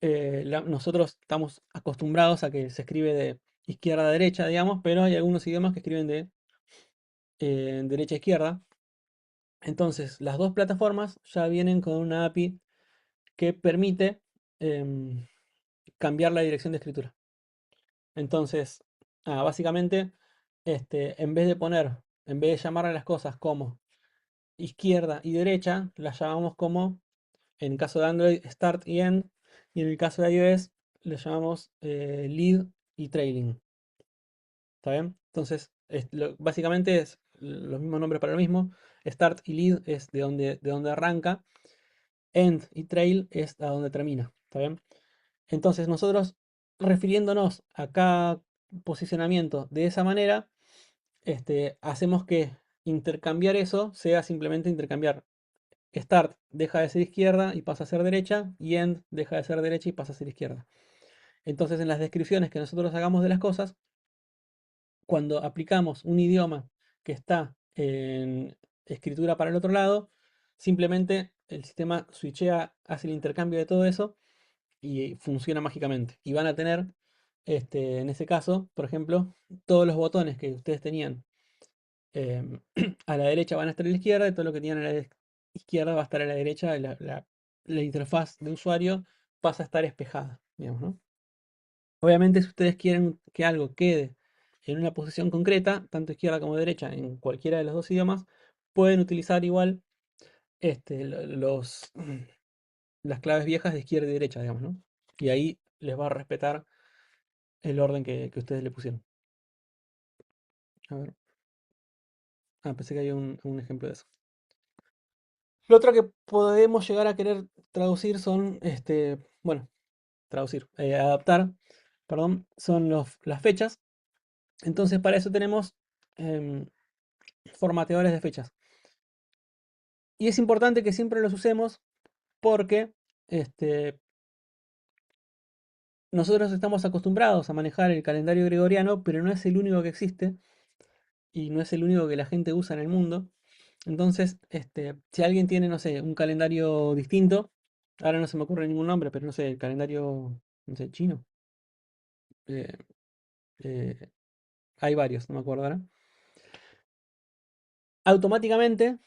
Nosotros estamos acostumbrados a que se escribe de izquierda a derecha, digamos, pero hay algunos idiomas que escriben de derecha a izquierda. Entonces, las dos plataformas ya vienen con una API que permite em, cambiar la dirección de escritura. Entonces, básicamente, en vez de en vez de llamar a las cosas como izquierda y derecha, las llamamos como, en el caso de Android, start y end, y en el caso de iOS, le llamamos lead y trailing. ¿Está bien? Entonces, básicamente es los mismos nombres para lo mismo. Start y lead es de donde arranca. End y trail es a donde termina. ¿Está bien? Entonces, nosotros, refiriéndonos a cada posicionamiento de esa manera, hacemos que intercambiar eso sea simplemente intercambiar. Start deja de ser izquierda y pasa a ser derecha, y end deja de ser derecha y pasa a ser izquierda. Entonces, en las descripciones que nosotros hagamos de las cosas, cuando aplicamos un idioma que está en escritura para el otro lado, simplemente el sistema switchea, hace el intercambio de todo eso y funciona mágicamente. Y van a tener, en ese caso, por ejemplo, todos los botones que ustedes tenían a la derecha van a estar a la izquierda, y todo lo que tenían a la izquierda va a estar a la derecha. La interfaz de usuario pasa a estar espejada, digamos, ¿no? Obviamente, si ustedes quieren que algo quede en una posición concreta, tanto izquierda como derecha, en cualquiera de los dos idiomas, pueden utilizar igual las claves viejas de izquierda y derecha, digamos, ¿no? Y ahí les va a respetar el orden que ustedes le pusieron. A ver. Pensé que había un ejemplo de eso. Lo otro que podemos llegar a querer traducir son, bueno, adaptar, perdón, son las fechas. Entonces, para eso tenemos em, formateadores de fechas. Y es importante que siempre los usemos porque este, nosotros estamos acostumbrados a manejar el calendario gregoriano, pero no es el único que existe y no es el único que la gente usa en el mundo. Entonces, si alguien tiene, no sé, un calendario distinto, ahora no se me ocurre ningún nombre, pero no sé, el calendario, no sé, chino. eh, eh, Hay varios, no me acuerdo ahora. Automáticamente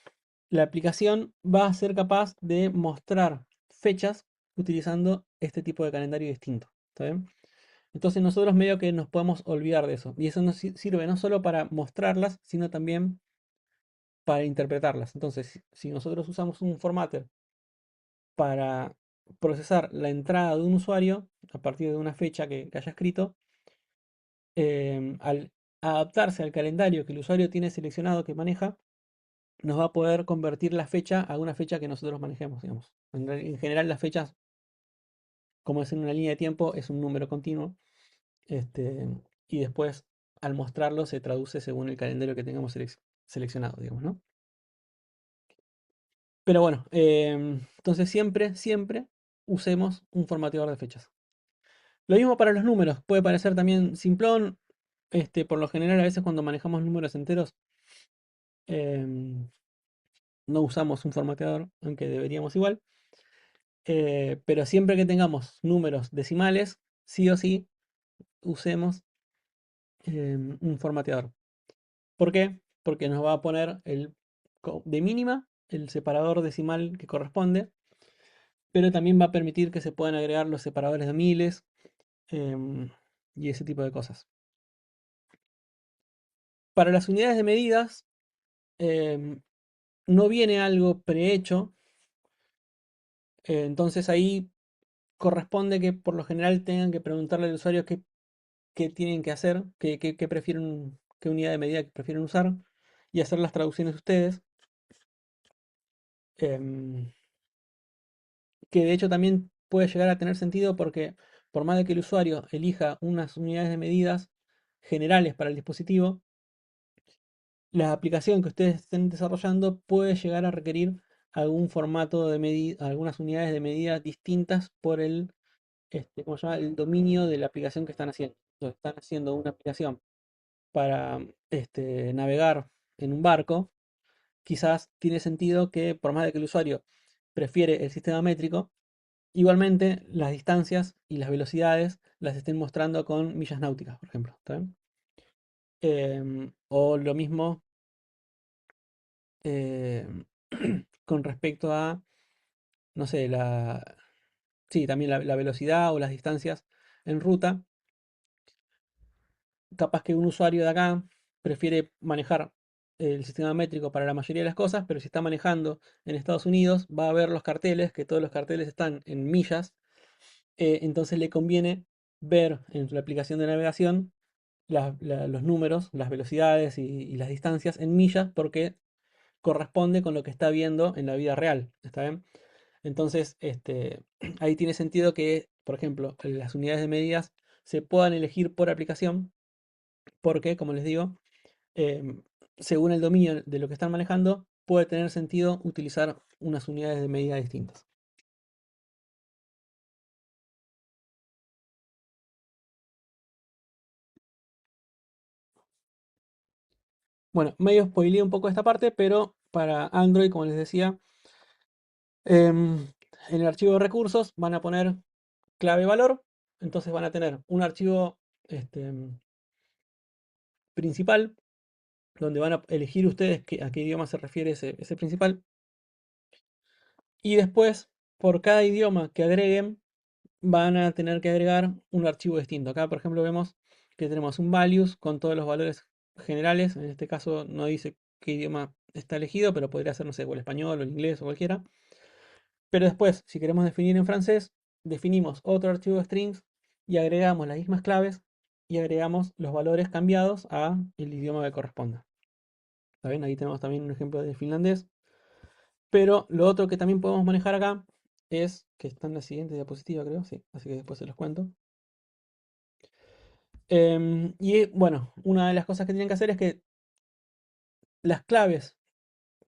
la aplicación va a ser capaz de mostrar fechas utilizando este tipo de calendario distinto. ¿Está bien? Entonces nosotros medio que nos podemos olvidar de eso. Y eso nos sirve no solo para mostrarlas, sino también para interpretarlas. Entonces, si nosotros usamos un formatter para procesar la entrada de un usuario a partir de una fecha que haya escrito, al adaptarse al calendario que el usuario tiene seleccionado, que maneja, nos va a poder convertir la fecha a una fecha que nosotros manejemos, digamos. En general, las fechas, como es en una línea de tiempo, es un número continuo. Este, y después, al mostrarlo, se traduce según el calendario que tengamos seleccionado, digamos, ¿no? Pero bueno, entonces siempre usemos un formateador de fechas. Lo mismo para los números. Puede parecer también simplón. Por lo general, a veces cuando manejamos números enteros, em, no usamos un formateador, aunque deberíamos igual. Pero siempre que tengamos números decimales, sí o sí usemos un formateador. ¿Por qué? Porque nos va a poner de mínima el separador decimal que corresponde, pero también va a permitir que se puedan agregar los separadores de miles em, y ese tipo de cosas. Para las unidades de medidas, em, no viene algo prehecho, entonces ahí corresponde que por lo general tengan que preguntarle al usuario qué tienen que hacer, qué prefieren, qué unidad de medida que prefieren usar, y hacer las traducciones ustedes. em, que de hecho también puede llegar a tener sentido porque por más de que el usuario elija unas unidades de medidas generales para el dispositivo, la aplicación que ustedes estén desarrollando puede llegar a requerir algún formato de medida, algunas unidades de medida distintas por ¿cómo se llama? El dominio de la aplicación que están haciendo. Entonces, están haciendo una aplicación para navegar en un barco. Quizás tiene sentido que por más de que el usuario prefiere el sistema métrico, igualmente las distancias y las velocidades las estén mostrando con millas náuticas, por ejemplo. ¿Está bien? O lo mismo em, con respecto a, no sé, sí, también la velocidad o las distancias en ruta, capaz que un usuario de acá prefiere manejar el sistema métrico para la mayoría de las cosas, pero si está manejando en Estados Unidos, va a ver los carteles, que todos los carteles están en millas, entonces le conviene ver en la aplicación de navegación los números, las velocidades y las distancias en millas, porque corresponde con lo que está viendo en la vida real. ¿Está bien? Entonces, ahí tiene sentido que, por ejemplo, las unidades de medidas se puedan elegir por aplicación, porque, como les digo, em, según el dominio de lo que están manejando, puede tener sentido utilizar unas unidades de medida distintas. Bueno, medio spoileé un poco esta parte, pero para Android, como les decía, em, en el archivo de recursos van a poner clave valor, entonces van a tener un archivo este, principal, donde van a elegir ustedes a qué idioma se refiere ese principal, y después, por cada idioma que agreguen, van a tener que agregar un archivo distinto. Acá, por ejemplo, vemos que tenemos un values con todos los valores generales. En este caso no dice qué idioma está elegido, pero podría ser, no sé, o el español o el inglés o cualquiera. Pero después, si queremos definir en francés, definimos otro archivo de strings y agregamos las mismas claves y agregamos los valores cambiados a el idioma que corresponda. ¿Está bien? Ahí tenemos también un ejemplo de finlandés. Pero lo otro que también podemos manejar acá es, que está en la siguiente diapositiva, creo, sí, así que después se los cuento. Y bueno, una de las cosas que tienen que hacer es que las claves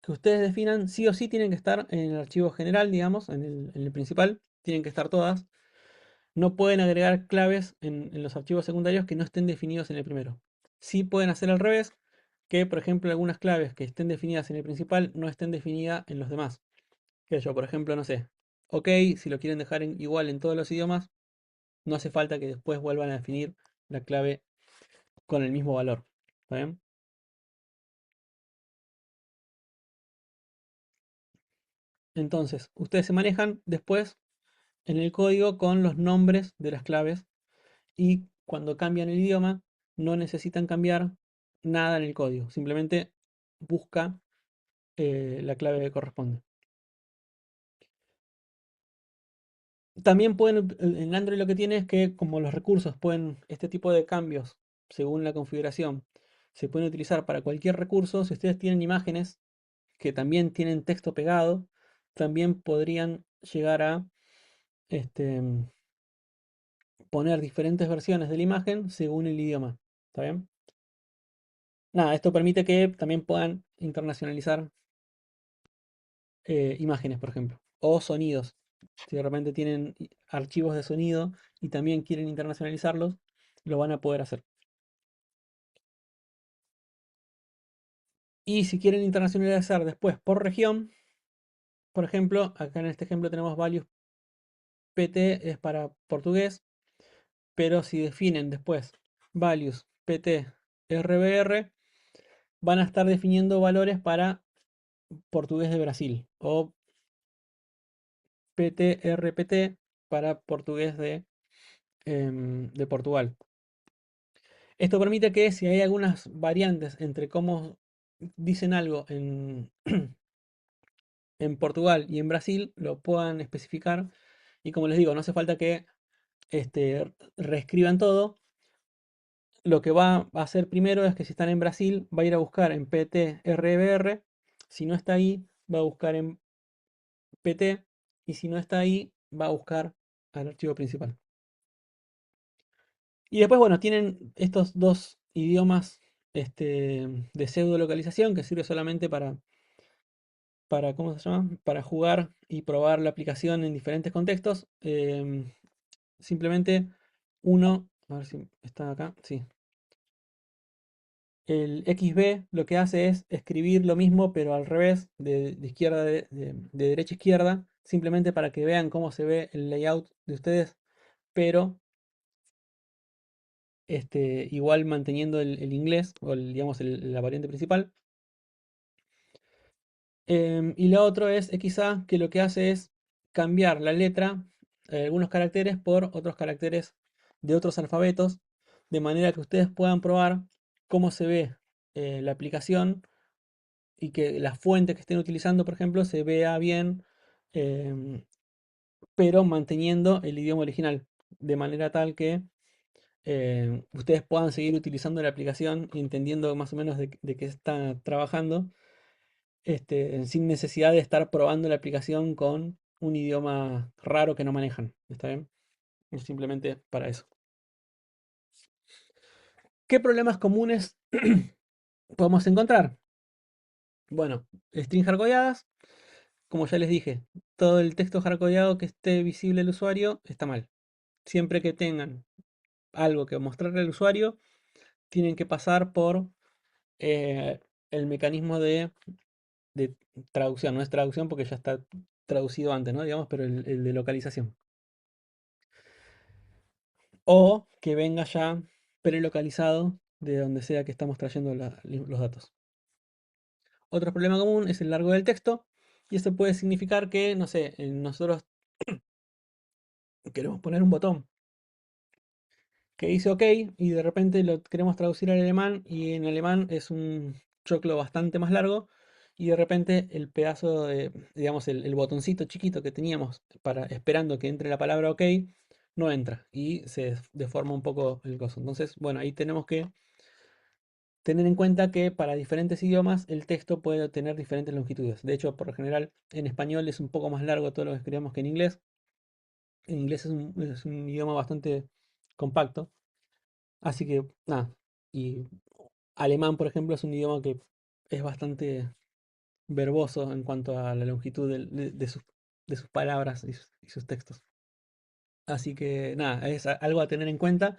que ustedes definan sí o sí tienen que estar en el archivo general, digamos, en el principal, tienen que estar todas. No pueden agregar claves en los archivos secundarios que no estén definidos en el primero. Sí pueden hacer al revés, que por ejemplo algunas claves que estén definidas en el principal no estén definidas en los demás. Que yo, por ejemplo, no sé, ok, si lo quieren dejar igual en todos los idiomas, no hace falta que después vuelvan a definir la clave con el mismo valor. ¿Está bien? Entonces, ustedes se manejan después en el código con los nombres de las claves y cuando cambian el idioma no necesitan cambiar nada en el código, simplemente busca la clave que corresponde. También pueden, en Android lo que tiene es que como los recursos pueden, este tipo de cambios, según la configuración, se pueden utilizar para cualquier recurso. Si ustedes tienen imágenes que también tienen texto pegado, también podrían llegar a este, poner diferentes versiones de la imagen según el idioma. ¿Está bien? Nada, esto permite que también puedan internacionalizar imágenes, por ejemplo, o sonidos. Si de repente tienen archivos de sonido y también quieren internacionalizarlos, lo van a poder hacer. Y si quieren internacionalizar después por región, por ejemplo, acá en este ejemplo tenemos values PT es para portugués, pero si definen después values PT RBR, van a estar definiendo valores para portugués de Brasil o PT RPT para portugués de Portugal. Esto permite que si hay algunas variantes entre cómo dicen algo en Portugal y en Brasil, lo puedan especificar. Y como les digo, no hace falta que reescriban todo. Lo que va a hacer primero es que si están en Brasil, va a ir a buscar en PTRBR. Si no está ahí, va a buscar en PT. Y si no está ahí, va a buscar al archivo principal. Y después, bueno, tienen estos dos idiomas de pseudo localización que sirve solamente para, ¿cómo se llama? Para jugar y probar la aplicación en diferentes contextos. Simplemente uno, a ver si está acá, sí. El XB lo que hace es escribir lo mismo, pero al revés, de izquierda de derecha a izquierda, simplemente para que vean cómo se ve el layout de ustedes, pero igual manteniendo el inglés, o digamos la variante principal. Y la otra es XA, que lo que hace es cambiar la letra, algunos caracteres por otros caracteres de otros alfabetos, de manera que ustedes puedan probar cómo se ve la aplicación y que la fuente que estén utilizando, por ejemplo, se vea bien, em, pero manteniendo el idioma original, de manera tal que ustedes puedan seguir utilizando la aplicación y entendiendo más o menos de qué está trabajando, sin necesidad de estar probando la aplicación con un idioma raro que no manejan. ¿Está bien? Es simplemente para eso. ¿Qué problemas comunes podemos encontrar? Bueno, strings hardcodeadas, como ya les dije, todo el texto hardcodeado que esté visible al usuario está mal. Siempre que tengan algo que mostrarle al usuario, tienen que pasar por eh, el mecanismo de traducción. No es traducción porque ya está traducido antes, ¿no? Digamos, pero el de localización. O que venga ya prelocalizado de donde sea que estamos trayendo los datos. Otro problema común es el largo del texto. Y esto puede significar que, no sé, nosotros queremos poner un botón que dice OK y de repente lo queremos traducir al alemán y en alemán es un choclo bastante más largo y de repente el pedazo de, digamos, el botoncito chiquito que teníamos para esperando que entre la palabra OK no entra y se deforma un poco el coso. Entonces, bueno, ahí tenemos que tener en cuenta que para diferentes idiomas el texto puede tener diferentes longitudes. De hecho, por lo general en español es un poco más largo todo lo que escribimos que en inglés. En inglés es un idioma bastante compacto. Así que, nada. Y alemán, por ejemplo, es un idioma que es bastante verboso en cuanto a la longitud de sus palabras y sus textos. Así que, nada, es algo a tener en cuenta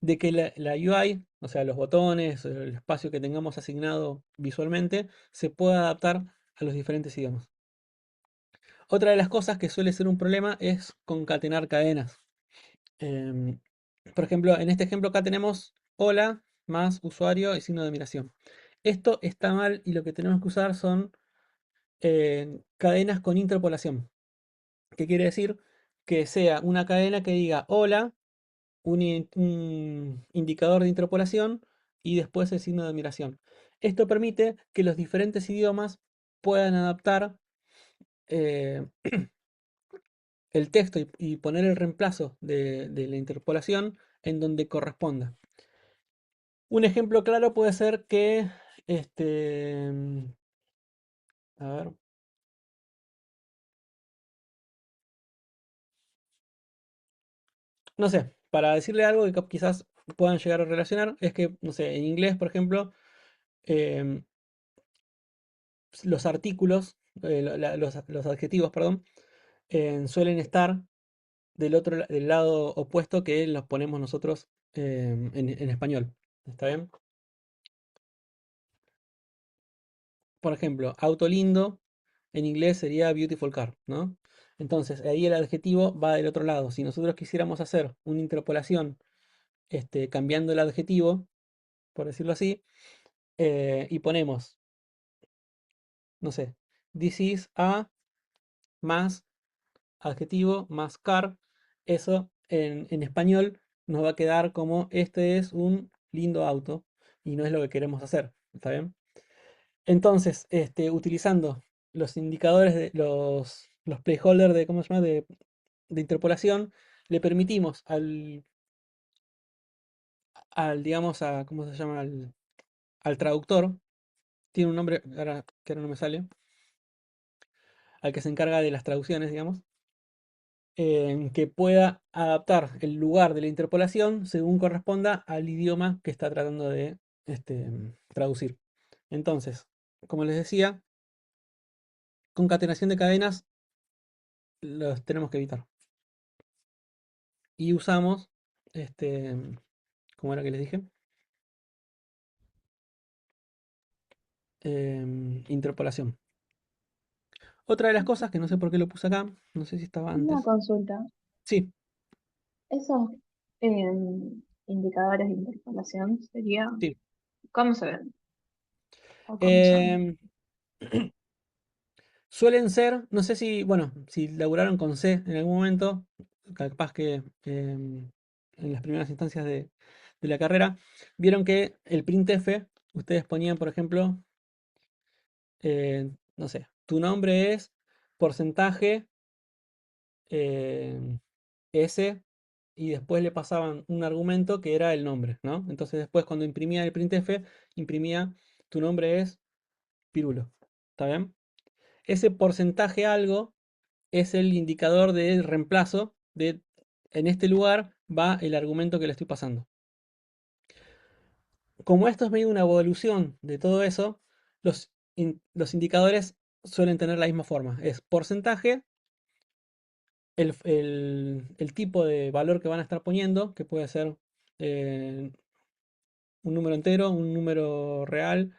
de que la UI, o sea, los botones, el espacio que tengamos asignado visualmente, se pueda adaptar a los diferentes idiomas. Otra de las cosas que suele ser un problema es concatenar cadenas. Em, por ejemplo, en este ejemplo acá tenemos hola más usuario y signo de admiración. Esto está mal y lo que tenemos que usar son cadenas con interpolación. ¿Qué quiere decir? Que sea una cadena que diga hola, un indicador de interpolación y después el signo de admiración. Esto permite que los diferentes idiomas puedan adaptar eh, el texto y poner el reemplazo de la interpolación en donde corresponda. Un ejemplo claro puede ser que, a ver, no sé, para decirle algo que quizás puedan llegar a relacionar, es que, no sé, en inglés, por ejemplo, em, los artículos, los adjetivos, perdón, suelen estar del lado opuesto que los ponemos nosotros en español. ¿Está bien? Por ejemplo, auto lindo en inglés sería beautiful car, ¿no? Entonces, ahí el adjetivo va del otro lado. Si nosotros quisiéramos hacer una interpolación cambiando el adjetivo, por decirlo así, y ponemos, no sé, this is a más adjetivo más car, eso en español nos va a quedar como este es un lindo auto y no es lo que queremos hacer, ¿está bien? Entonces, utilizando los indicadores de los placeholders de, ¿cómo se llama? De interpolación, le permitimos digamos, ¿cómo se llama? Al traductor, tiene un nombre, ahora, que ahora no me sale, al que se encarga de las traducciones, digamos, que pueda adaptar el lugar de la interpolación según corresponda al idioma que está tratando de traducir. Entonces, como les decía, concatenación de cadenas los tenemos que evitar. Y usamos, este, ¿cómo era que les dije? Interpolación. Otra de las cosas que no sé por qué lo puse acá, no sé si estaba Una antes. consulta. Sí, Esos indicadores de interpolación sería, sí. ¿cómo se ven? ¿O cómo son? Em, Suelen ser, no sé si, bueno, si laburaron con C en algún momento, capaz que en las primeras instancias de la carrera, vieron que el printf, ustedes ponían, por ejemplo, no sé, tu nombre es porcentaje S y después le pasaban un argumento que era el nombre, ¿no? Entonces después cuando imprimía el printf, imprimía tu nombre es Pirulo. ¿Está bien? Ese porcentaje algo es el indicador de reemplazo de en este lugar va el argumento que le estoy pasando. Como esto es medio una evolución de todo eso, los indicadores suelen tener la misma forma. Es porcentaje, el tipo de valor que van a estar poniendo, que puede ser eh, un número entero, un número real,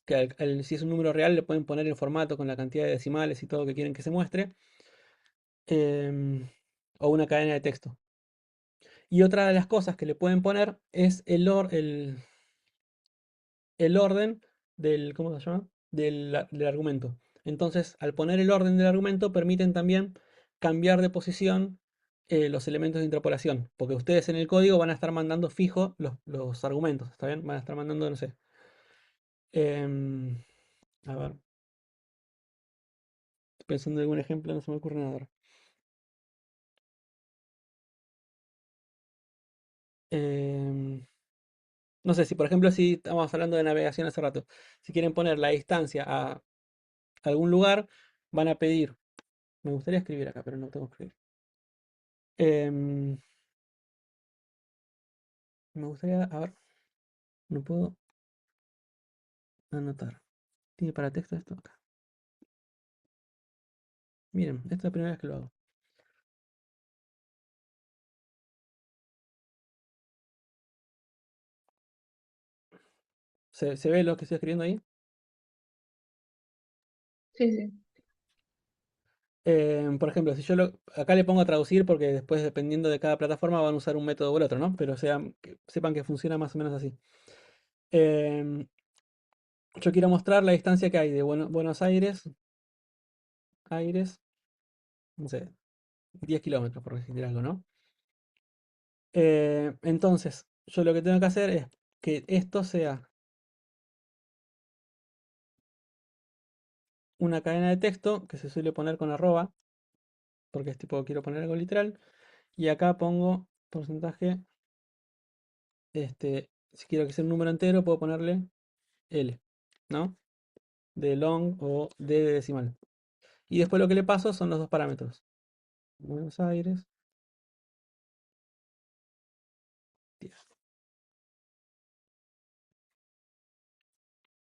que si es un número real le pueden poner el formato con la cantidad de decimales y todo que quieren que se muestre, em, o una cadena de texto. Y otra de las cosas que le pueden poner es el orden del, ¿cómo se llama? Del argumento. Entonces, al poner el orden del argumento, permiten también cambiar de posición los elementos de interpolación, porque ustedes en el código van a estar mandando fijo los argumentos, ¿está bien? Van a estar mandando, no sé. em, a ver, estoy pensando en algún ejemplo, no se me ocurre nada ahora. Em, no sé, si por ejemplo, si estamos hablando de navegación hace rato, si quieren poner la distancia a algún lugar, van a pedir, me gustaría escribir acá, pero no tengo que escribir. Em, Me gustaría, a ver, no puedo anotar. ¿Tiene para texto esto acá? Miren, esta es la primera vez que lo hago. ¿Se ve lo que estoy escribiendo ahí? Sí, sí. Por ejemplo, si yo acá le pongo a traducir porque después dependiendo de cada plataforma van a usar un método u el otro, ¿no? Pero sepan que funciona más o menos así. Em, yo quiero mostrar la distancia que hay de Buenos Aires, no sé, 10 kilómetros por decir algo, ¿no? Entonces, yo lo que tengo que hacer es que esto sea una cadena de texto que se suele poner con arroba, porque es tipo, quiero poner algo literal, y acá pongo porcentaje, si quiero que sea un número entero, puedo ponerle L, ¿no? De long o D de decimal. Y después lo que le paso son los dos parámetros. Buenos Aires, 10.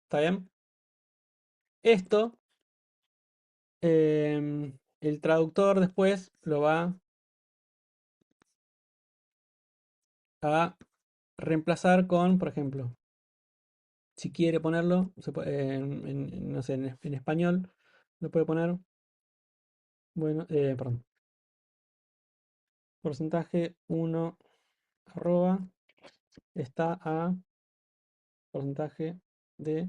¿Está bien? Esto, el traductor después lo va a reemplazar con, por ejemplo, si quiere ponerlo, no sé, en español, lo puede poner, bueno, perdón, porcentaje 1 arroba está a porcentaje de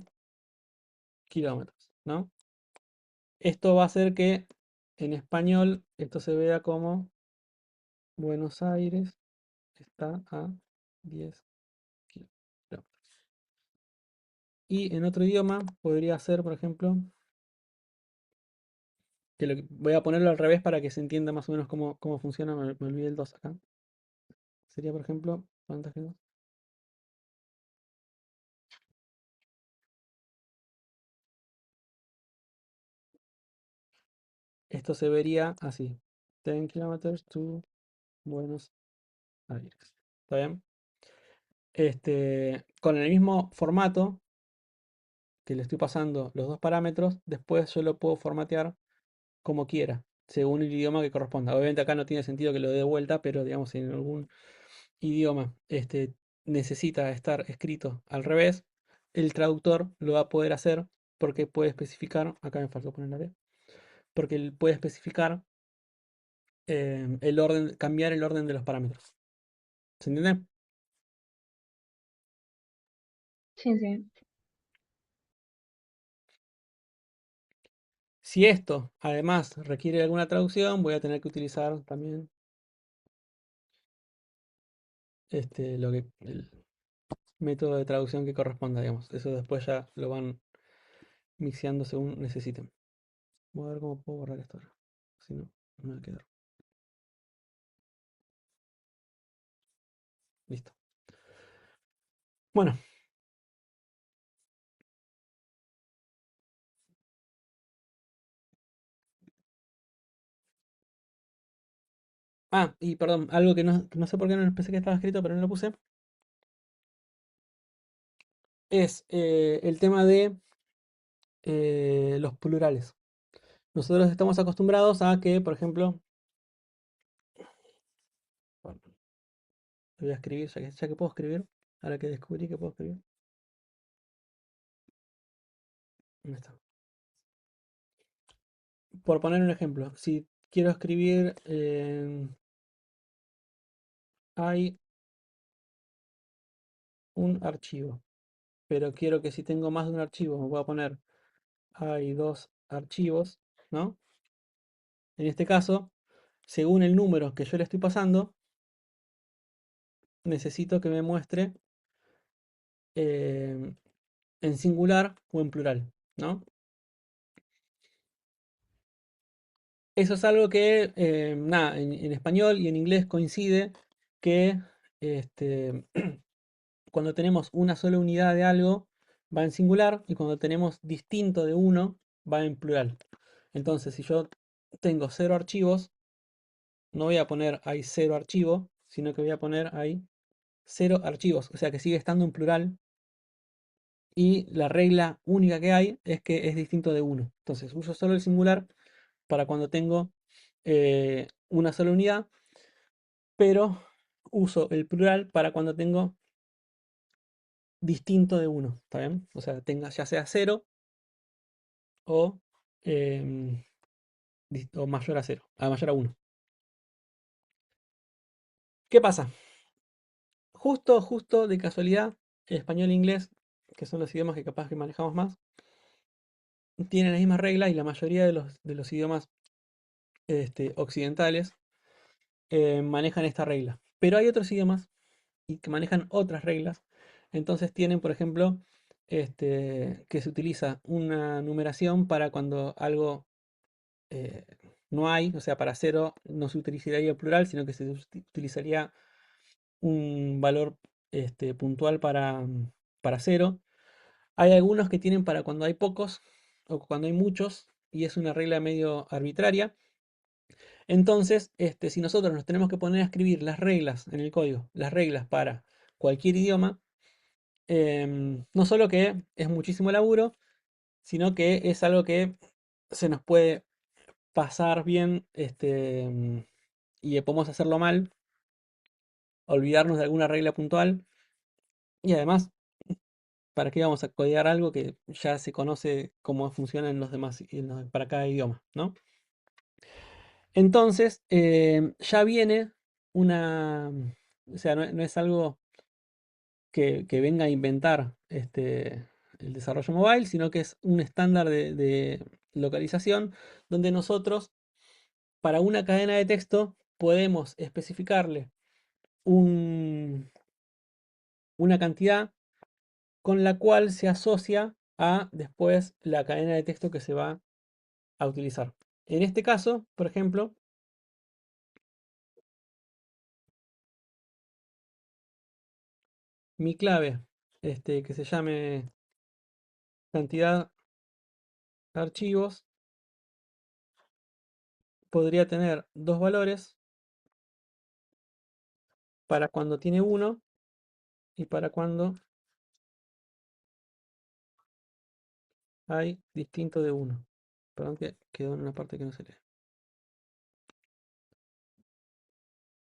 kilómetros, ¿no? Esto va a hacer que en español esto se vea como Buenos Aires está a 10 kilómetros. Y en otro idioma podría ser, por ejemplo, voy a ponerlo al revés para que se entienda más o menos cómo funciona. Me olvidé el 2 acá. Sería, por ejemplo, porcentaje 2. Esto se vería así. 10 kilómetros to Buenos Aires. ¿Está bien? Con el mismo formato que le estoy pasando los dos parámetros, después yo lo puedo formatear como quiera, según el idioma que corresponda. Obviamente acá no tiene sentido que lo dé de vuelta, pero digamos, si en algún idioma necesita estar escrito al revés, el traductor lo va a poder hacer porque puede especificar, acá me faltó poner la D, porque él puede especificar el orden, cambiar el orden de los parámetros. ¿Se entiende? Sí, sí. Si esto además requiere alguna traducción, voy a tener que utilizar también el método de traducción que corresponda, digamos. Eso después ya lo van mixeando según necesiten. Voy a ver cómo puedo borrar esto ahora. Si no, no va a quedar. Listo. Bueno. Ah, y perdón, algo que no sé por qué no pensé que estaba escrito, pero no lo puse. Es el tema de los plurales. Nosotros estamos acostumbrados a que, por ejemplo, bueno, lo voy a escribir, ya que puedo escribir, ahora que descubrí que puedo escribir. ¿Dónde está? Por poner un ejemplo, si quiero escribir hay un archivo, pero quiero que si tengo más de un archivo, me voy a poner hay dos archivos, ¿no? En este caso, según el número que yo le estoy pasando, necesito que me muestre eh, en singular o en plural, ¿no? Eso es algo que, nada, en español y en inglés coincide que este, cuando tenemos una sola unidad de algo va en singular y cuando tenemos distinto de uno va en plural. Entonces, si yo tengo cero archivos, no voy a poner hay cero archivo, sino que voy a poner hay cero archivos, o sea que sigue estando en plural y la regla única que hay es que es distinto de uno. Entonces, uso solo el singular para cuando tengo una sola unidad, pero uso el plural para cuando tengo distinto de uno, ¿está bien? O sea, tenga ya sea cero o, em, o mayor a cero, a mayor a uno. ¿Qué pasa? Justo de casualidad, el español e inglés, que son los idiomas que capaz que manejamos más, tienen las mismas reglas y la mayoría de los idiomas occidentales manejan esta regla. Pero hay otros idiomas y que manejan otras reglas. Entonces tienen, por ejemplo, que se utiliza una numeración para cuando algo eh, no hay, o sea, para cero no se utilizaría el plural, sino que se utilizaría un valor puntual para cero. Hay algunos que tienen para cuando hay pocos o cuando hay muchos, y es una regla medio arbitraria. Entonces, si nosotros nos tenemos que poner a escribir las reglas en el código, las reglas para cualquier idioma, no solo que es muchísimo laburo, sino que es algo que se nos puede pasar bien y podemos hacerlo mal, olvidarnos de alguna regla puntual y además, ¿para qué vamos a codear algo que ya se conoce cómo funciona en los demás, para cada idioma, ¿no? Entonces, ya viene una, o sea, no es algo que venga a inventar el desarrollo mobile, sino que es un estándar de localización donde nosotros, para una cadena de texto, podemos especificarle una cantidad con la cual se asocia a después la cadena de texto que se va a utilizar. En este caso, por ejemplo, mi clave, que se llame cantidad de archivos, podría tener dos valores para cuando tiene uno y para cuando hay distinto de uno. Perdón que quedó en una parte que no se lee.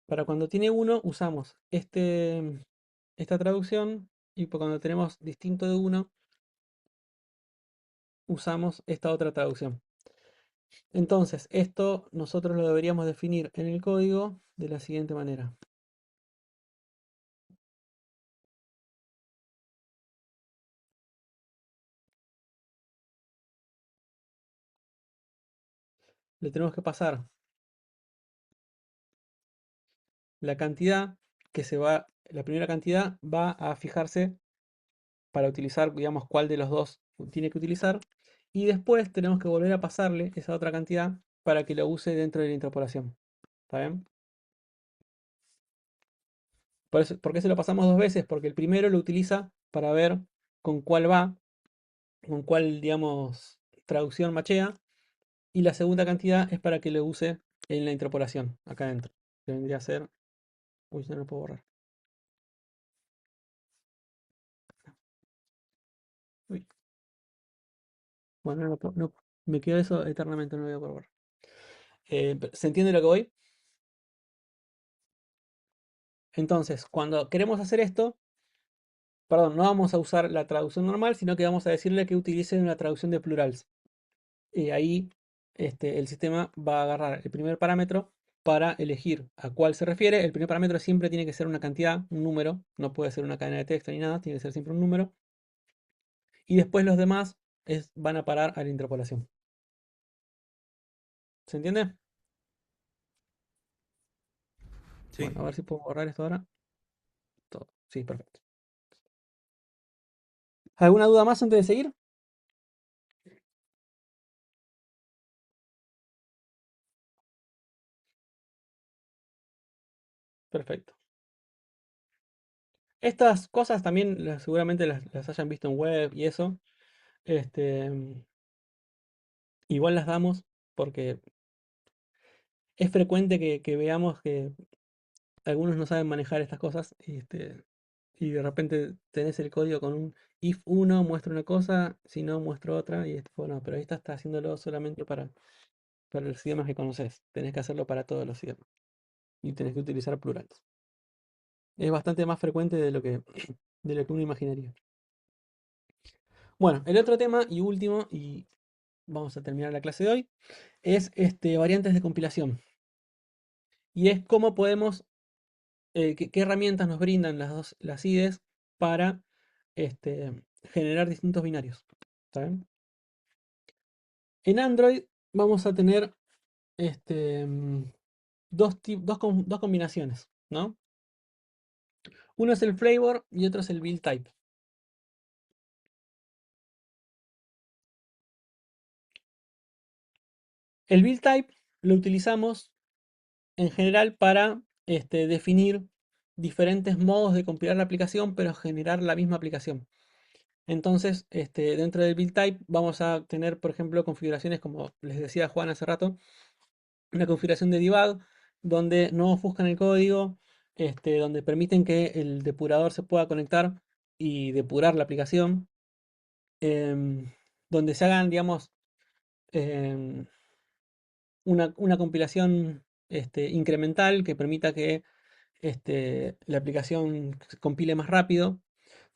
Para cuando tiene uno usamos esta traducción y cuando tenemos distinto de uno usamos esta otra traducción. Entonces, esto nosotros lo deberíamos definir en el código de la siguiente manera. Le tenemos que pasar la cantidad que la primera cantidad va a fijarse para utilizar, digamos, cuál de los dos tiene que utilizar. Y después tenemos que volver a pasarle esa otra cantidad para que lo use dentro de la interpolación. ¿Está bien? ¿Por qué se lo pasamos dos veces? Porque el primero lo utiliza para ver con cuál va, con cuál, digamos, traducción machea. Y la segunda cantidad es para que lo use en la interpolación, acá adentro. Que vendría a ser. Uy, ya no lo puedo borrar. Uy. Bueno, me quedo eso eternamente, no lo voy a poder borrar. ¿Se entiende lo que voy? Entonces, cuando queremos hacer esto, perdón, no vamos a usar la traducción normal, sino que vamos a decirle que utilice una traducción de plurals. Y ahí el sistema va a agarrar el primer parámetro para elegir a cuál se refiere. El primer parámetro siempre tiene que ser una cantidad, un número, no puede ser una cadena de texto ni nada, tiene que ser siempre un número. Y después los demás van a parar a la interpolación. ¿Se entiende? Bueno, a Sí. ver si puedo borrar esto ahora. Todo. Sí, perfecto. ¿Alguna duda más antes de seguir? Perfecto. Estas cosas también seguramente las hayan visto en web y eso. Este, igual las damos porque es frecuente que veamos que algunos no saben manejar estas cosas y de repente tenés el código con un if uno muestra una cosa, si no muestra otra y bueno, pero esta está haciéndolo solamente para los idiomas que conoces. Tenés que hacerlo para todos los idiomas y tenés que utilizar plurales. Es bastante más frecuente de lo que uno imaginaría. Bueno, el otro tema y último, y vamos a terminar la clase de hoy, es variantes de compilación. Y es cómo podemos, qué herramientas nos brindan las IDEs para generar distintos binarios. ¿Está bien? En Android vamos a tener dos combinaciones, ¿no? Uno es el flavor y otro es el build type. El build type lo utilizamos en general para definir diferentes modos de compilar la aplicación, pero generar la misma aplicación. Entonces, dentro del build type vamos a tener, por ejemplo, configuraciones como les decía Juan hace rato, una configuración de debug donde no ofuscan el código, donde permiten que el depurador se pueda conectar y depurar la aplicación, em, donde se hagan, digamos, em, una compilación incremental que permita que la aplicación se compile más rápido,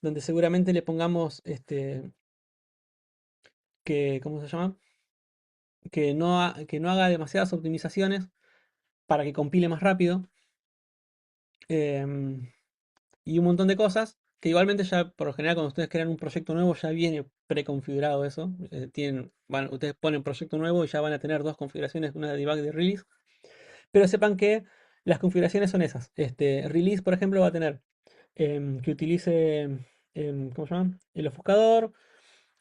donde seguramente le pongamos ¿cómo se llama? Que no haga demasiadas optimizaciones para que compile más rápido. em, y un montón de cosas que igualmente ya por lo general cuando ustedes crean un proyecto nuevo ya viene preconfigurado eso. Ustedes ponen proyecto nuevo y ya van a tener dos configuraciones, una de debug y de release. Pero sepan que las configuraciones son esas. Release, por ejemplo, va a tener que utilice, ¿cómo se llama? El ofuscador,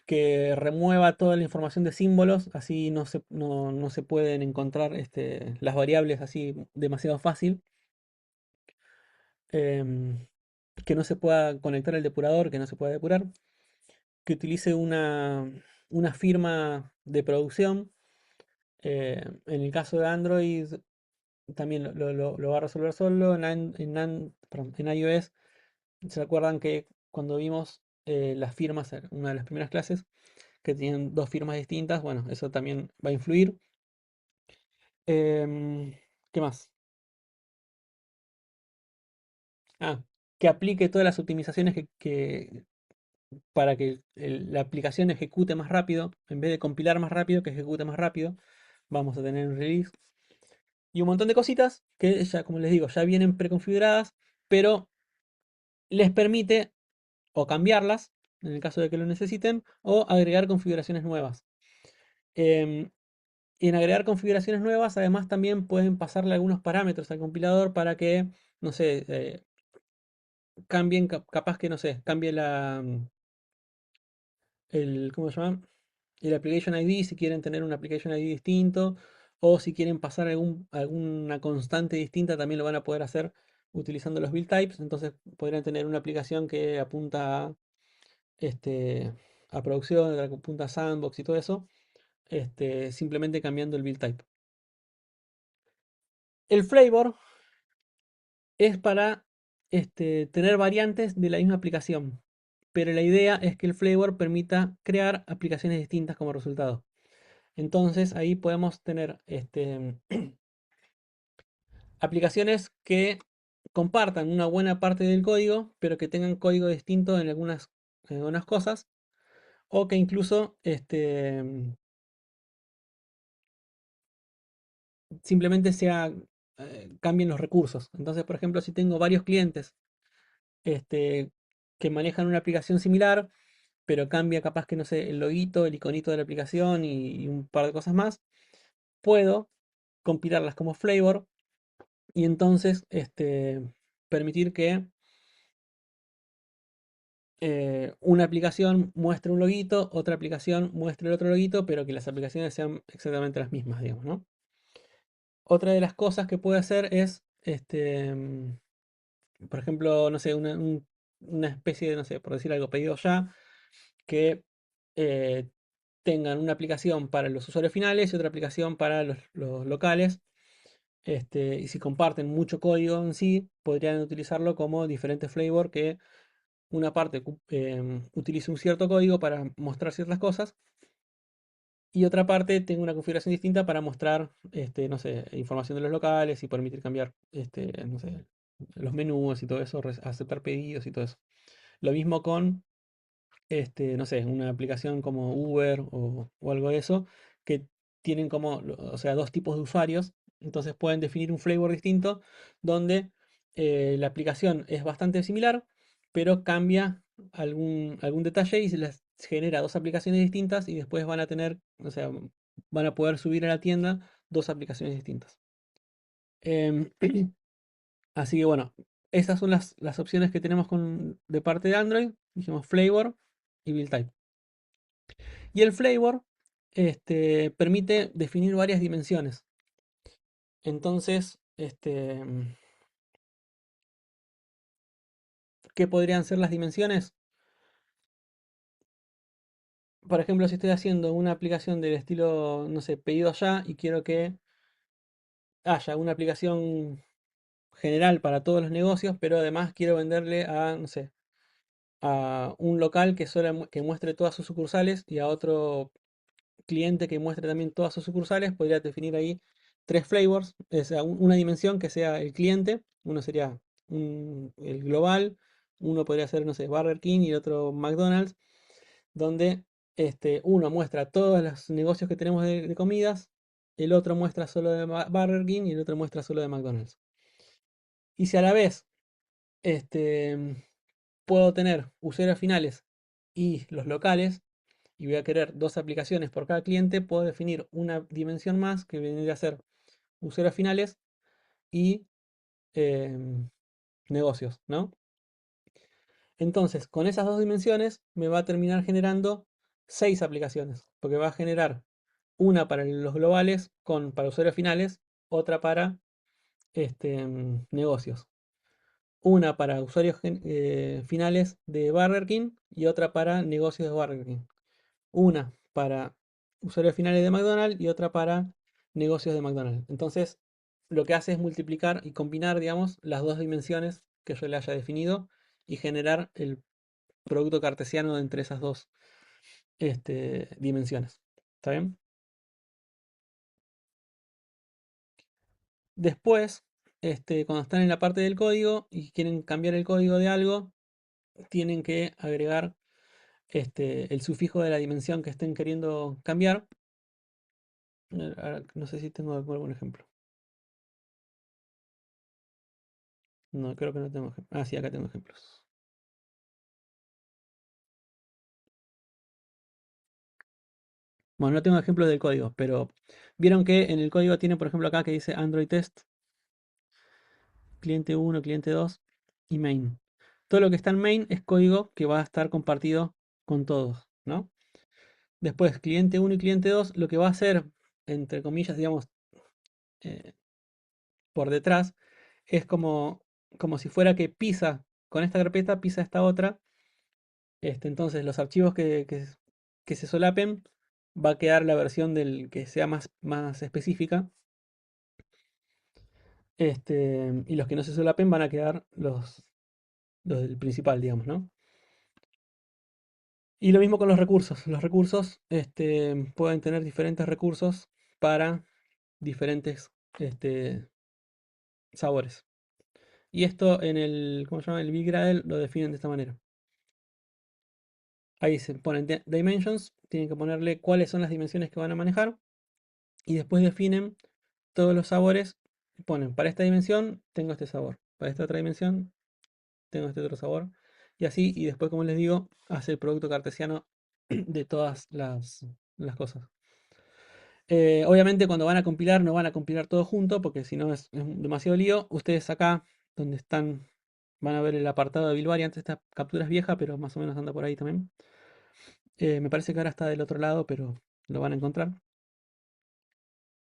que remueva toda la información de símbolos, así no se pueden encontrar las variables así demasiado fácil. em, que no se pueda conectar el depurador, que no se pueda depurar. Que utilice una firma de producción. En el caso de Android también lo va a resolver solo. Perdón, en iOS, ¿se acuerdan que cuando vimos las firmas en una de las primeras clases, que tienen dos firmas distintas? Bueno, eso también va a influir. ¿Qué más? Ah, que aplique todas las optimizaciones para que la aplicación ejecute más rápido, en vez de compilar más rápido, que ejecute más rápido. Vamos a tener un release. Y un montón de cositas que ya, como les digo, ya vienen preconfiguradas, pero les permite o cambiarlas, en el caso de que lo necesiten, o agregar configuraciones nuevas. Em, y en agregar configuraciones nuevas, además también pueden pasarle algunos parámetros al compilador para que, no sé, cambien, capaz que no sé, cambie ¿cómo se llama? El application ID, si quieren tener un application ID distinto, o si quieren pasar alguna constante distinta, también lo van a poder hacer utilizando los build types. Entonces podrían tener una aplicación que apunta este, a producción, otra que apunta a sandbox y todo eso, simplemente cambiando el build type. El flavor es para tener variantes de la misma aplicación, pero la idea es que el flavor permita crear aplicaciones distintas como resultado. Entonces ahí podemos tener aplicaciones que compartan una buena parte del código, pero que tengan código distinto en algunas cosas, o que incluso simplemente cambien los recursos. Entonces, por ejemplo, si tengo varios clientes este, que manejan una aplicación similar, pero cambia capaz que, no sé, el loguito, el iconito de la aplicación y un par de cosas más, puedo compilarlas como flavor y entonces permitir que una aplicación muestre un loguito, otra aplicación muestre el otro loguito, pero que las aplicaciones sean exactamente las mismas, digamos, ¿no? Otra de las cosas que puede hacer es, por ejemplo, no sé, una especie de, no sé, por decir algo, pedido ya, que eh, tengan una aplicación para los usuarios finales y otra aplicación para los locales. Y si comparten mucho código en sí, podrían utilizarlo como diferentes flavor que una parte utilice un cierto código para mostrar ciertas cosas y otra parte tenga una configuración distinta para mostrar, no sé, información de los locales y permitir cambiar, no sé, los menús y todo eso, aceptar pedidos y todo eso. Lo mismo con no sé, una aplicación como Uber o algo de eso, que tienen como, o sea, dos tipos de usuarios, entonces pueden definir un flavor distinto donde la aplicación es bastante similar, pero cambia algún detalle y se les genera dos aplicaciones distintas y después van a tener, o sea, van a poder subir a la tienda dos aplicaciones distintas. Em, Así que bueno, esas son las opciones que tenemos de parte de Android. Dijimos flavor y build type. Y el flavor permite definir varias dimensiones. Entonces, ¿qué podrían ser las dimensiones? Por ejemplo, si estoy haciendo una aplicación del estilo, no sé, pedido ya y quiero que haya una aplicación general para todos los negocios, pero además quiero venderle a, no sé, a un local que muestre todas sus sucursales y a otro cliente que muestre también todas sus sucursales, podría definir ahí tres flavors, o sea, una dimensión que sea el cliente, uno sería el global, uno podría ser, no sé, Burger King y el otro McDonald's, donde uno muestra todos los negocios que tenemos de comidas, el otro muestra solo de Burger King y el otro muestra solo de McDonald's. Y si a la vez este, puedo tener usuarios finales y los locales, y voy a querer dos aplicaciones por cada cliente, puedo definir una dimensión más que vendría a ser usuarios finales y negocios, ¿no? Entonces, con esas dos dimensiones me va a terminar generando seis aplicaciones, porque va a generar una para los globales para usuarios finales, otra para negocios, una para usuarios finales de Burger King y otra para negocios de Burger King. Una para usuarios finales de McDonald's y otra para negocios de McDonald's. Entonces, lo que hace es multiplicar y combinar, digamos, las dos dimensiones que yo le haya definido y generar el producto cartesiano entre esas dos dimensiones. ¿Está bien? Después, cuando están en la parte del código y quieren cambiar el código de algo, tienen que agregar el sufijo de la dimensión que estén queriendo cambiar. Ahora, no sé si tengo algún ejemplo. No, creo que no tengo ejemplos. Ah, sí, acá tengo ejemplos. Bueno, no tengo ejemplos del código, pero vieron que en el código tiene, por ejemplo, acá que dice Android Test, cliente 1, cliente 2 y main. Todo lo que está en main es código que va a estar compartido con todos, ¿no? Después, cliente 1 y cliente 2, lo que va a hacer, entre comillas, digamos, eh, por detrás, es como si fuera que pisa con esta carpeta, pisa esta otra. Entonces, los archivos que se solapen, va a quedar la versión del que sea más específica. Y los que no se solapen van a quedar los del principal, digamos, ¿no? Y lo mismo con los recursos. Los recursos pueden tener diferentes recursos para diferentes sabores. Y esto en el, ¿cómo se llama? El Big Gradle lo definen de esta manera. Ahí se ponen dimensions, tienen que ponerle cuáles son las dimensiones que van a manejar y después definen todos los sabores. Ponen, para esta dimensión tengo este sabor, para esta otra dimensión tengo este otro sabor. Y así, y después, como les digo, hace el producto cartesiano de todas las cosas. Obviamente cuando van a compilar no van a compilar todo junto porque si no es demasiado lío. Ustedes acá donde están van a ver el apartado de Billvariant. Esta captura es vieja pero más o menos anda por ahí también. Me parece que ahora está del otro lado pero lo van a encontrar.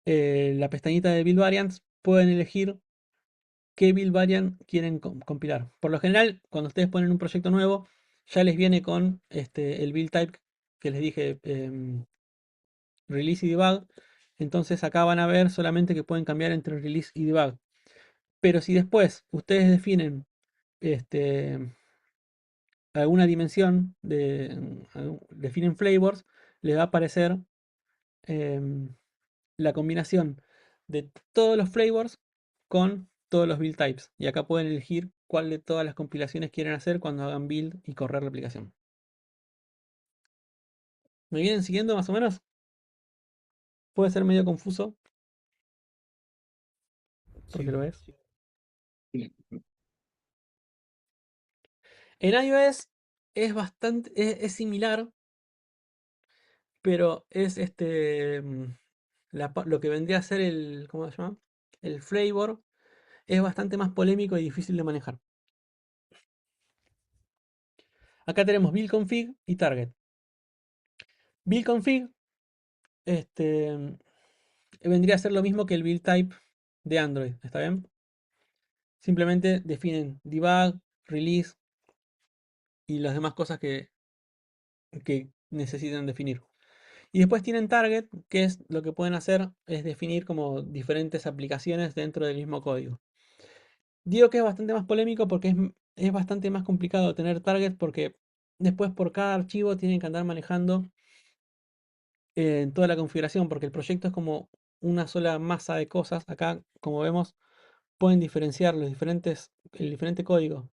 La pestañita de Billvariants pueden elegir qué Billvariant quieren compilar. Por lo general cuando ustedes ponen un proyecto nuevo ya les viene con el build type que les dije, release y debug. Entonces acá van a ver solamente que pueden cambiar entre release y debug. Pero si después ustedes definen este, alguna dimensión, definen flavors, les va a aparecer em, la combinación de todos los flavors con todos los build types. Y acá pueden elegir cuál de todas las compilaciones quieren hacer cuando hagan build y correr la aplicación. ¿Me vienen siguiendo más o menos? Puede ser medio confuso, porque lo Sí, es. En iOS es bastante, es similar, pero es lo que vendría a ser el, ¿cómo se llama? El flavor es bastante más polémico y difícil de manejar. Acá tenemos build config y target. Build config vendría a ser lo mismo que el build type de Android, ¿está bien? Simplemente definen debug, release y las demás cosas que necesitan definir. Y después tienen target, que es lo que pueden hacer es definir como diferentes aplicaciones dentro del mismo código. Digo que es bastante más polémico porque es bastante más complicado tener target porque después por cada archivo tienen que andar manejando toda la configuración porque el proyecto es como una sola masa de cosas. Acá, como vemos, pueden diferenciar el diferente código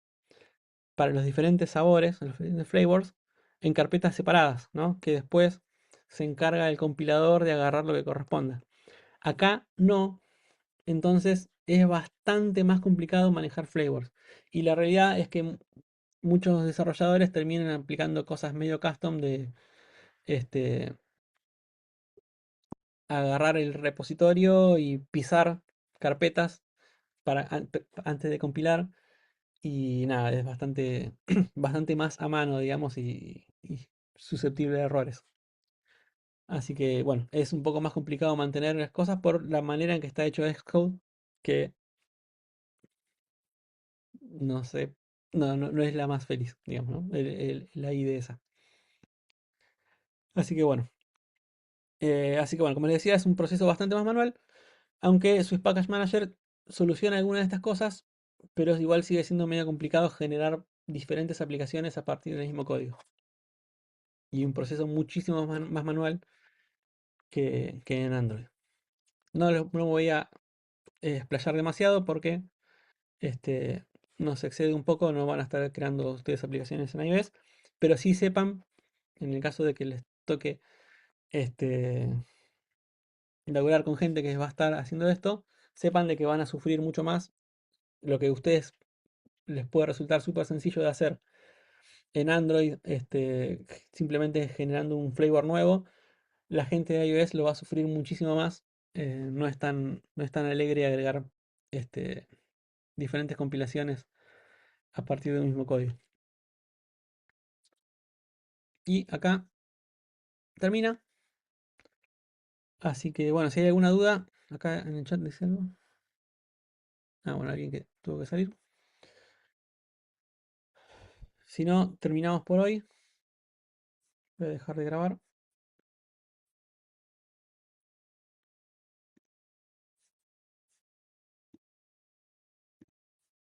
para los diferentes sabores, los diferentes flavors, en carpetas separadas, ¿no? Que después se encarga el compilador de agarrar lo que corresponda. Acá no, entonces es bastante más complicado manejar flavors. Y la realidad es que muchos desarrolladores terminan aplicando cosas medio custom de este, agarrar el repositorio y pisar carpetas antes de compilar. Y nada, es bastante, bastante más a mano, digamos, y susceptible de errores. Así que bueno, es un poco más complicado mantener las cosas por la manera en que está hecho Xcode, que no sé, no es la más feliz, digamos, ¿no? La IDE esa. Así que bueno, como les decía, es un proceso bastante más manual, aunque Swift Package Manager soluciona algunas de estas cosas, pero igual sigue siendo medio complicado generar diferentes aplicaciones a partir del mismo código. Y un proceso muchísimo más manual que en Android. No me voy a explayar demasiado porque este, nos excede un poco, no van a estar creando ustedes aplicaciones en iOS, pero sí sepan, en el caso de que les toque este, laburar con gente que va a estar haciendo esto, sepan de que van a sufrir mucho más lo que a ustedes les puede resultar súper sencillo de hacer en Android, simplemente generando un flavor nuevo. La gente de iOS lo va a sufrir muchísimo más. No es tan alegre agregar este, diferentes compilaciones a partir del mismo código. Y acá termina. Así que bueno, si hay alguna duda, acá en el chat dice algo. Ah, bueno, alguien que tuvo que salir. Si no, terminamos por hoy. Voy a dejar de grabar.